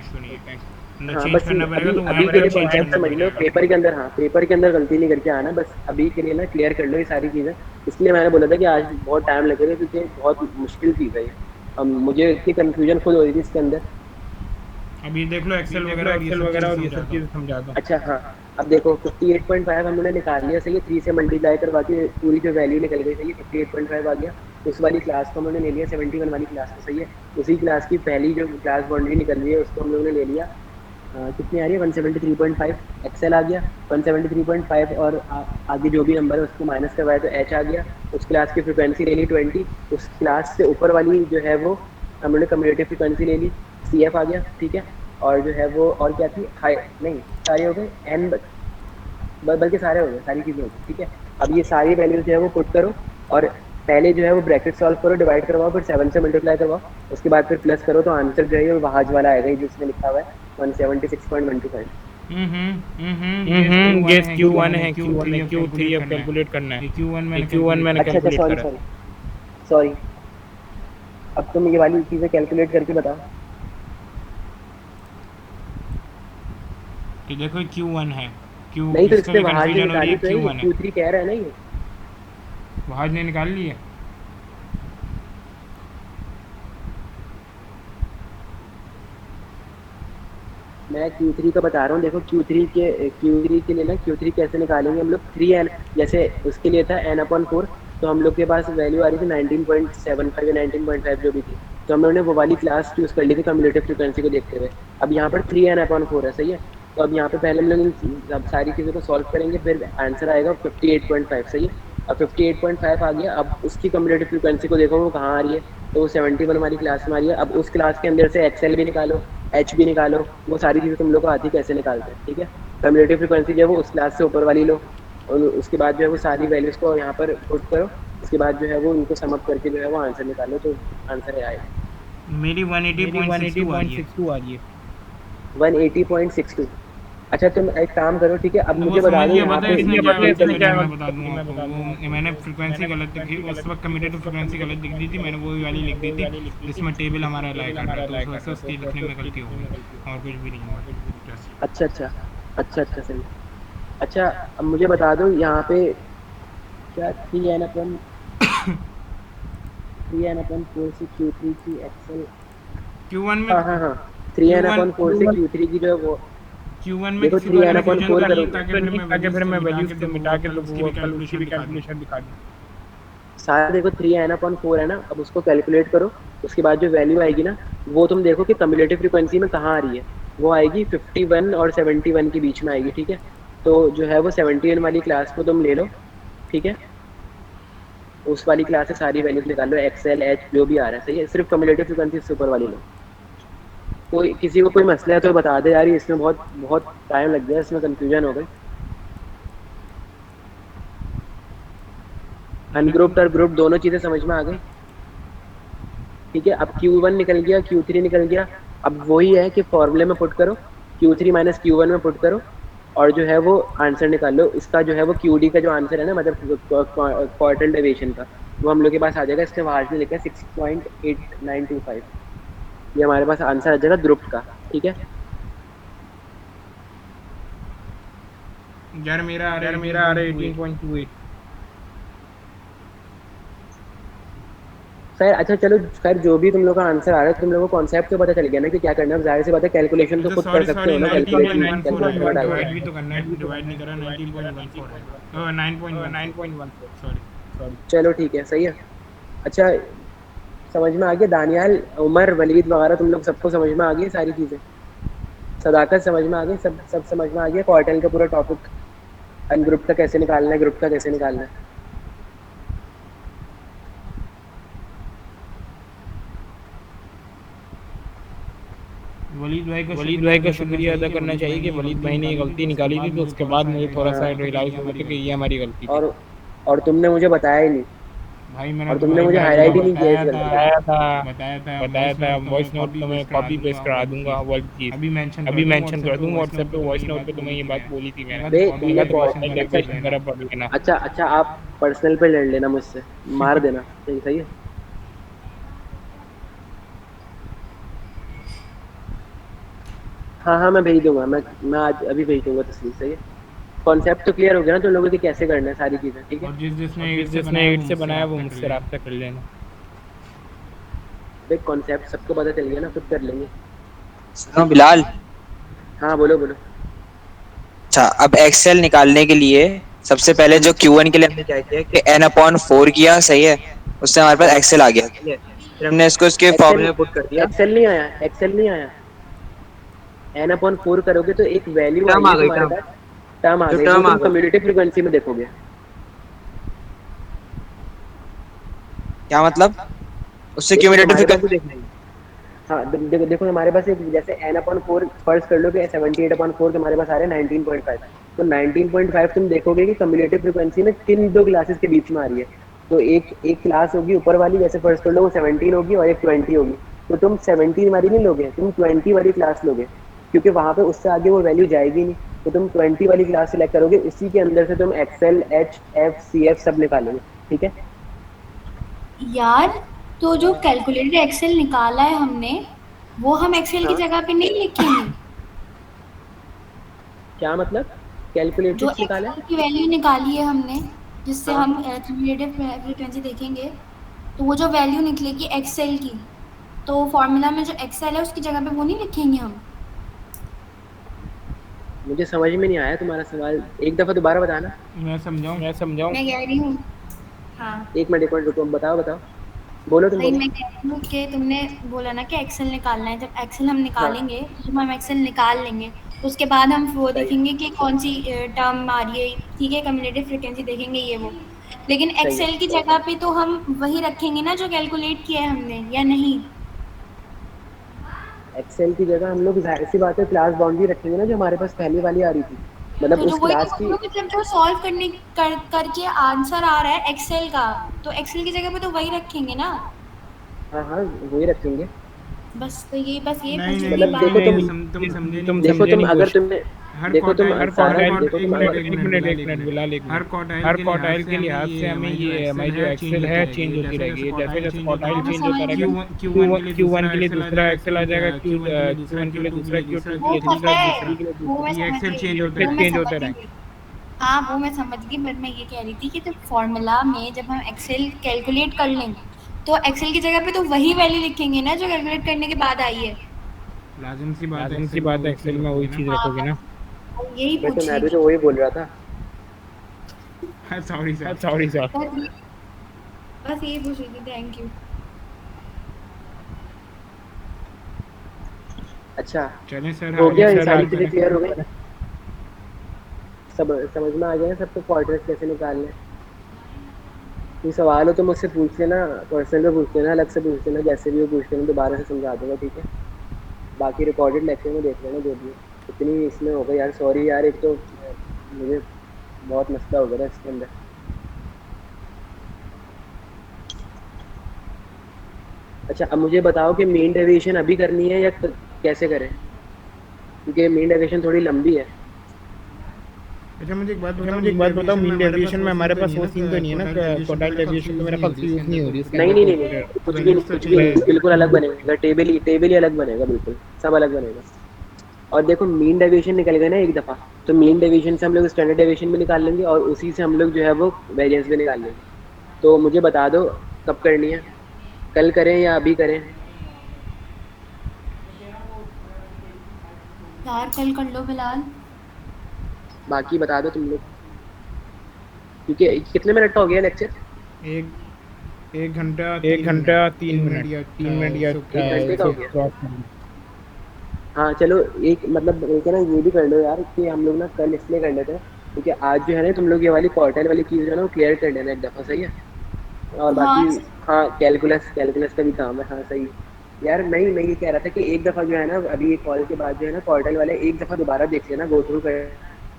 Speaker 2: हाँ, बस अभी के लिए कॉन्सेप्ट समझ लो, पेपर के अंदर, हाँ पेपर के अंदर गलती नहीं करके आना, बस अभी के लिए ना क्लियर कर लो ये सारी चीज़ें। इसलिए मैंने बोला था कि आज बहुत टाइम लगेगा, क्योंकि बहुत मुश्किल चीज़ है ये। मुझे इतनी कंफ्यूजन खुद हो रही थी इसके अंदर।
Speaker 1: अभी देख लो एक्सेल वगैरह और ये सब चीज़ें समझा दो।
Speaker 2: अच्छा हाँ, अब देखो 58.5 हमने निकाल लिया, सही है। 3 से मल्टीप्लाई करवा के पूरी जो वैल्यू निकल गई, सही है, 58.5 आ गया। उस वाली क्लास को हमने ले लिया 71 वाली क्लास को, सही है। उसी क्लास की पहली जो क्लास बाउंड्री निकल रही है उसको हम लोगों ने ले लिया। कितनी आ रही है 173.5, एक्सेल आ गया 173.5, और आगे जो भी नंबर है उसको माइनस करवाया तो H आ गया। उस क्लास की फ्रिक्वेंसी ले ली 20, उस क्लास से ऊपर वाली जो है वो हमने कम्युलेटिव फ्रिक्वेंसी ले ली, CF आ गया, ठीक है। और जो है वो और क्या थी, हाई नहीं, सारे हो गए, N बल्कि सारे हो गए, सारी चीज़ें हो गई, ठीक है। अब ये सारी वैल्यूज जो है वो पुट करो, और पहले जो है वो ब्रैकेट सॉल्व करो, डिवाइड करवाओ, फिर 7 से मल्टीप्लाई करवाओ, उसके बाद फिर प्लस करो, तो आंसर जो है वो वहाज वाला आएगा जिसमें लिखा हुआ है 176.125।
Speaker 1: ये Q1 है, Q3 अब कैलकुलेट करना है। Q1 मैंने
Speaker 2: अच्छा अच्छा,
Speaker 1: कैलकुलेट
Speaker 2: सॉरी
Speaker 1: करा।
Speaker 2: सॉरी, अब तुम ये वाली चीजें कैलकुलेट करके बताओ।
Speaker 1: कि देखो Q1 है, Q
Speaker 2: नहीं तो
Speaker 1: इसका
Speaker 2: इससे
Speaker 1: भी
Speaker 2: वहाज
Speaker 1: कंफ्यूजन हो रही
Speaker 2: निकाली
Speaker 1: है,
Speaker 2: तो है,
Speaker 1: Q1 है,
Speaker 2: Q3 कह रहा है ना ये।
Speaker 1: वहाज ने निकाल ली है।
Speaker 2: मैं Q3 का बता रहा हूँ, देखो Q3 के लिए ना, Q3 कैसे निकालेंगे हम लोग, 3n, जैसे उसके लिए था n/4, तो हम लोग के पास वैल्यू आ रही थी 19.75 या 19.5 जो भी थी, तो हम लोगों ने वो वाली क्लास चूज कर ली थी कम्युलेटिव फ्रीक्वेंसी को देखते हुए। अब यहाँ पर 3n/4 है, सही है। तो अब यहाँ पे पहले हम लोग इन सारी चीज़ों को सॉल्व करेंगे, फिर आंसर आएगा 58.5, सही है। अब 58.5 आ गया, अब उसकी कम्युलेटिव फ्रीक्वेंसी को देखो वो कहाँ आ रही है, तो वो 71 हमारी क्लास में आ रही है। अब उस क्लास के अंदर से एक्सएल भी निकालो, एच भी निकालो, वो सारी चीज़ें तुम लोग को आती कैसे निकालते हैं, ठीक है। कम्युलेटिव फ्रीक्वेंसी जो है वो उस क्लास से ऊपर वाली लो, और उसके बाद जो है वो सारी वैल्यूज़ को यहाँ पर पुट करो, उसके बाद जो है वो उनको सम अप करके जो है वो आंसर निकालो, तो आंसर आएगा।
Speaker 1: मेरी 180.62 आ रही है।
Speaker 2: 180.62। अच्छा तुम एक काम करो, ठीक है, अब
Speaker 1: तो वो
Speaker 2: मुझे बता
Speaker 1: समझ
Speaker 2: दो
Speaker 1: गया,
Speaker 2: यहाँ
Speaker 1: पता
Speaker 2: पे
Speaker 1: है इसने क्या
Speaker 2: ये
Speaker 1: गलती करी है, मैं बता दूंगा आपको। वो मैंने फ्रीक्वेंसी गलत लिखी उस वक्त, कम्यूटेटिव फ्रीक्वेंसी गलत लिख दी थी मैंने, वो वाली लिख दी थी जिसमें टेबल हमारा अलाइ कर रहा है, तो उस वजह से उसकी लिखने में गलती हो गई, और कुछ भी नहीं हुआ।
Speaker 2: अच्छा अच्छा अच्छा अच्छा, सही। अच्छा अब मुझे बता दो यहाँ पे क्या 3n/4 से Q3 की एक्सेल,
Speaker 1: Q1 में
Speaker 2: हाँ हाँ हाँ, 3n/4 से Q3 की जो है वो,
Speaker 1: Q1 में
Speaker 2: देखो
Speaker 1: किसी को कन्फ्यूजन
Speaker 2: 3n/4
Speaker 1: तो नहीं,
Speaker 2: करोगे,
Speaker 1: ताकि फिर मैं वैल्यूज को मिटा के तो उसकी भी कैलकुलेशन दिखा दूँ।
Speaker 2: सारा देखो 3n/4 है ना, अब उसको कैलकुलेट करो, उसके बाद जो वैल्यू आएगी ना, वो तुम देखो कि कम्युलेटिव फ्रीक्वेंसी में कहाँ आ रही है, वो आएगी 51 और 71 के बीच में आएगी, ठीक है। तो जो है वो 71 वाली क्लास को तुम ले लो, ठीक है, उस वाली क्लास से सारी वैल्यूज निकाल लो, एक्सएल एच जो भी आ रहा है, सही है, सिर्फ कम्युलेटिव फ्रीक्वेंसी सुपर वाली लो। कोई किसी को कोई मसला है तो बता दे यार, इसमें बहुत बहुत टाइम लग गया, इसमें कंफ्यूजन हो गई। अनग्रुप्ड और ग्रुप दोनों चीजें समझ में आ गई, ठीक है। अब Q1 निकल गया, Q3 निकल गया, अब वही है कि फॉर्मूले में पुट करो, Q3 माइनस Q1 में पुट करो, और जो है वो आंसर निकाल लो। इसका जो है वो QD का जो आंसर है ना, मतलब क्वार्टल डेविएशन का, वो हम लोग के पास आ जाएगा। इसके बाद में लिखा है 6.8925, ये हमारे पास आंसर आ जाएगा ग्रुप का, ठीक है।
Speaker 1: यार मेरा आ रहा है 18.28।
Speaker 2: सर अच्छा चलो, खैर जो भी तुम लोग का आंसर आ रहा है, तुम लोगों को कॉन्सेप्ट तो पता चल गया ना कि क्या करना है। जाहिर सी बात है कैलकुलेशन तो
Speaker 1: अच्छा
Speaker 2: खुद कर
Speaker 1: सॉरी
Speaker 2: सकते हो ना,
Speaker 1: 19.14
Speaker 2: कैलकुलेटर में
Speaker 1: है,
Speaker 2: डाल
Speaker 1: डिवाइड
Speaker 2: के।
Speaker 1: भी तो करना है, डिवाइड नहीं करा, 19.14 है, 9.14, सॉरी।
Speaker 2: चलो ठीक है, सही है। अच्छा समझ में आ गया, दानियाल, उमर, वलीद वगैरह तुम लोग सबको समझ में आ गई सारी चीज़ें, सदाकत समझ में आ गई, सब समझ में आ गया क्वार्टल का पूरा टॉपिक, अनग्रुप का कैसे निकालना है, ग्रुप का कैसे निकालना है।
Speaker 1: वलीद भाई का शुक्रिया अदा करना चाहिए कि वलीद भाई ने ये गलती निकाली थी, तो उसके बाद मुझे थोड़ा सा रियलाइज हुआ था कि ये हमारी गलती थी।
Speaker 2: और तुमने मुझे बताया ही नहीं,
Speaker 1: भाई मैंने
Speaker 2: और तुमने मुझे हाईलाइट ही नहीं किया इस गलती को।
Speaker 1: बताया था वॉइस नोट तो मैं कॉपी पेस्ट करा दूंगा, वर्ड की अभी मेंशन कर दूंगा व्हाट्सएप पे वॉइस नोट पे, तुम्हें ये बात बोली थी मैंने।
Speaker 2: बे
Speaker 1: मेरा तो
Speaker 2: तुमने
Speaker 1: डेफिनेशन मेरा पढ़ लेना।
Speaker 2: अच्छा आप पर्सनल पे लड़ लेना मुझसे, मार देना, सही है। हाँ मैं भेज दूंगा, मैं आज अभी भेज दूंगा तस्वीर, सही है। कॉन्सेप्ट तो क्लियर हो गया ना तुम लोगों को कैसे करना है सारी चीजें, ठीक है।
Speaker 1: और जिसने ईट से बनाया वो मुझसे राब्ता कर लेना।
Speaker 2: भाई कॉन्सेप्ट सबको पता चल गया ना, खुद कर लेंगे।
Speaker 4: सुनो बिलाल,
Speaker 2: हाँ बोलो बोलो।
Speaker 4: अच्छा अब एक्सेल निकालने के लिए सबसे पहले जो Q1 के लिए हमने क्या किया कि n/4 किया, सही है, उससे हमारे पास एक्सेल आ गया, ठीक है। फिर हमने इसको इसके फॉर्मूले में पुट कर दिया,
Speaker 2: एक्सेल नहीं आया, n/4 करोगे तो एक वैल्यू
Speaker 4: टर्म आ
Speaker 2: आएगी
Speaker 4: गई,
Speaker 2: तुम्हारे पास, टर्म आ
Speaker 4: जो
Speaker 2: गई,
Speaker 4: टर्म
Speaker 2: वो
Speaker 4: आ
Speaker 2: तुम
Speaker 4: गई,
Speaker 2: कम्युनिटी फ्रीक्वेंसी में देखोगे।
Speaker 4: क्या मतलब, उससे
Speaker 2: देखो
Speaker 4: क्यूमुलेटिव
Speaker 2: तुम्हारे
Speaker 4: फ्रीक्वेंसी
Speaker 2: पास,
Speaker 4: देखना है।
Speaker 2: हाँ देखो हमारे पास एक जैसे n/4 फर्ज कर लो कि 78/4 तुम्हारे पास आ रहे हैं 19.5, तो 19.5 तुम देखोगे कि कम्युलेटिव फ्रीक्वेंसी में किन दो क्लासेस के बीच में आ रही है, तो एक क्लास होगी ऊपर वाली, जैसे फर्स्ट फ्लोर वो 17 होगी और एक 20 होगी, तो तुम 17 वाली नहीं लोगे, तुम 20 वाली क्लास लोगे, क्योंकि वहाँ पे उससे आगे वो वैल्यू जाएगी नहीं। तो तुम 20 वाली क्लास सिलेक्ट करोगे, इसी के अंदर से तुम excel, H F C F सब निकालोगे, ठीक है।
Speaker 6: यार तो जो कैलकुलेटेड एक्सेल निकाला है हमने, वो हम एक्सेल की
Speaker 2: हाँ,
Speaker 6: जगह पे नहीं लिखेंगे।
Speaker 2: क्या मतलब
Speaker 6: जो
Speaker 2: कैलकुलेटेड निकाला
Speaker 6: एक्सेल
Speaker 2: है?
Speaker 6: की वैल्यू निकाली है हमने, जिससे
Speaker 2: हाँ,
Speaker 6: हम क्यूमुलेटिव फ्रीक्वेंसी देखेंगे, तो वो जो वैल्यू निकलेगी एक्सेल की, तो फॉर्मूला में जो एक्सेल है उसकी जगह पे वो नहीं लिखेंगे हम।
Speaker 2: मुझे समझ में नहीं आया तुम्हारा सवाल, एक दफा दोबारा बताना।
Speaker 1: मैं समझाऊं।
Speaker 6: मैं कह रही हूँ, हाँ
Speaker 2: एक मिनट रुको, बताओ बताओ, बोलो तुम
Speaker 6: नहीं,
Speaker 2: बोलो।
Speaker 6: मैं कह रही हूँ कि तुमने बोला ना कि एक्सेल निकालना है, जब एक्सेल हम
Speaker 2: हाँ,
Speaker 6: निकालेंगे, जब हम एक्सेल निकाल लेंगे तो उसके बाद हम वो
Speaker 2: सही
Speaker 6: देखेंगे कि कौन सी टर्म आ रही है, ठीक है, कम्युलेटिव फ्रीक्वेंसी देखेंगे ये वो। लेकिन
Speaker 2: सही है।
Speaker 6: एक्सेल की जगह पे तो हम वही रखेंगे ना जो कैलकुलेट किया है हमने, या नहीं?
Speaker 2: एक्सेल की जगह हम लोग जाहिर सी बात है क्लास बाउंड्री रखेंगे ना, जो हमारे पास पहली वाली आ रही थी, मतलब
Speaker 6: तो जो
Speaker 2: उस
Speaker 6: वही तो
Speaker 2: क्लास
Speaker 6: बोल
Speaker 2: की।
Speaker 6: रही हूँ कि जब जो सॉल्व करके आंसर आ रहा है एक्सेल का, तो एक्सेल की जगह पे तो वही रखेंगे ना।
Speaker 2: हाँ हाँ, वही रखेंगे।
Speaker 6: बस ये
Speaker 1: नहीं
Speaker 6: पूछ रही
Speaker 1: नहीं
Speaker 6: थी
Speaker 2: मतलब
Speaker 6: बात।
Speaker 1: तुम समझे नहीं
Speaker 2: देखो
Speaker 1: क्वेश्चन।
Speaker 2: तुम अगर तुमने
Speaker 1: हर
Speaker 2: देखो तुम
Speaker 1: क्वार्टाइल
Speaker 2: सारा
Speaker 1: एक
Speaker 2: देखो तुम
Speaker 1: मिनट
Speaker 2: अगर
Speaker 1: एक मिनट बिलाल, एक मिनट। हर क्वार्टाइल के लिहाज से हमें ये हमारी जो एक्सेल है चेंज होती रहेगी। जैसे जैसे क्वार्टाइल
Speaker 6: हाँ मैं
Speaker 1: चेंज
Speaker 6: समझ
Speaker 1: होता
Speaker 6: रही
Speaker 1: रहेगा,
Speaker 6: हूँ,
Speaker 1: क्यू वन के लिए दूसरा एक्सेल आ जाएगा, क्यू वन के लिए दूसरा, क्यू टू के
Speaker 6: वो
Speaker 1: लिए
Speaker 6: पता
Speaker 1: दूसरा,
Speaker 6: है,
Speaker 1: क्यू थ्री के लिए
Speaker 6: वो मैं
Speaker 1: दूसरा, ये
Speaker 6: समझ
Speaker 1: एक्सेल
Speaker 6: गई,
Speaker 1: चेंज होते
Speaker 6: वो मैं
Speaker 1: चेंज
Speaker 6: समझ
Speaker 1: होते
Speaker 6: गई।
Speaker 1: रहेंगे।
Speaker 6: हाँ वो मैं समझ गई, बट मैं ये कह रही थी कि जब फॉर्मूला में जब हम एक्सेल कैलकुलेट कर लेंगे, तो एक्सेल की जगह पे तो वही वैल्यू लिखेंगे ना जो कैलकुलेट करने के बाद आई है।
Speaker 1: लाजिम सी बात है, एक्सेल में वही चीज
Speaker 6: हाँ
Speaker 1: रखोगे ना।
Speaker 6: यही
Speaker 2: मैं तो
Speaker 6: पूछ
Speaker 2: मैं
Speaker 6: रही
Speaker 2: भी
Speaker 6: थी।
Speaker 2: तो वही बोल रहा था।
Speaker 1: Sorry sir.
Speaker 6: बस बस यही पूछ रही थी, थैंक यू।
Speaker 2: अच्छा,
Speaker 1: चलें सर,
Speaker 2: हो
Speaker 1: आगे
Speaker 2: गया, ये
Speaker 1: सर
Speaker 2: सारी
Speaker 1: आगे।
Speaker 2: चीजें क्लियर हो गई, सब समझ में आ गया सबको क्वार्टर्स कैसे निकालने हैं? कोई सवाल हो तो मुझसे पूछ लेना, पर्सनल में पूछ लेना, अलग से पूछ लेना, जैसे भी हो पूछ लेना, दोबारा से समझा दूंगा, ठीक है। बाकी रिकॉर्डेड लेक्चर में देख लेना जो भी है। इतनी इसमें हो गई यार, सॉरी यार, एक तो मुझे बहुत मसला हो गया था इसके अंदर। अच्छा, अब मुझे बताओ कि मेन डेविएशन अभी करनी है या कैसे करें, क्योंकि मेन डेविएशन थोड़ी लंबी है।
Speaker 1: अच्छा मुझे एक बात बताओ, मीन डेविएशन में हमारे पास वो सीन तो नहीं है ना, क्वार्टाइल डेविएशन तो मेरे ख्याल से यूज नहीं हो रही इसके
Speaker 2: नहीं
Speaker 1: अंदर
Speaker 2: नहीं
Speaker 1: तो
Speaker 2: नहीं नहीं, कुछ भी नहीं, बिल्कुल अलग बनेगा, टेबल ही अलग बनेगा, बिल्कुल सब अलग बनेगा। और देखो मीन डेविएशन निकलेगा ना एक दफ़ा, तो मीन डेविएशन से हम लोग स्टैंडर्ड डेविएशन भी निकाल लेंगे और उसी से हम लोग जो है वो वेरिएंस भी निकाल लेंगे। तो मुझे बता दो कब करनी है, कल करें या अभी करें?
Speaker 6: यार कल कर लो बिलाल।
Speaker 2: बाकी बता दो तुम लोग, क्योंकि कितने मिनट का हो गया लेक्चर?
Speaker 1: एक एक घंटा 3 मिनट या
Speaker 2: 1 घंटे का हो गया।
Speaker 1: क्रॉस करना।
Speaker 2: हाँ चलो, एक मतलब एक है ना, ये भी कर लो यार कि हम लोग ना कल इसलिए कर लेते हैं क्योंकि आज जो है ना तुम लोग ये वाली क्वार्टाइल वाली चीज़ जो है ना वो क्लियर कर लेना एक दफ़ा, सही है। और बाकी
Speaker 6: हाँ
Speaker 2: हाँ, कैलकुलस का भी काम है, हाँ सही है। यार नहीं, मैं ये कह रहा था कि एक दफ़ा जो है ना अभी ये कॉल के बाद जो है ना क्वार्टाइल वाले एक दफ़ा दोबारा देख लेना, गो थ्रू कर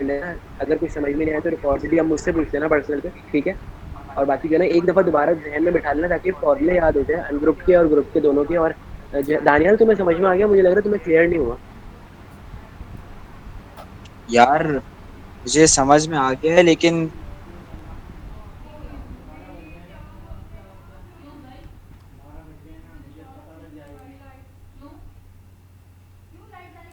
Speaker 2: लेना, अगर कुछ समझ में नहीं आया तो रिकॉर्ड भी हम मुझसे पूछ लेना पर्सनल पे, ठीक है। और बाकी जो है ना एक दफ़ा दोबारा जहन में बिठा लेना ताकि फॉर्मूले याद हो जाए अनग्रुप के और ग्रुप के दोनों के। और दानियाल तुम्हें समझ में आ गया? मुझे लग रहा है तुम्हें क्लियर नहीं हुआ।
Speaker 4: यार मुझे समझ में आ गया है, लेकिन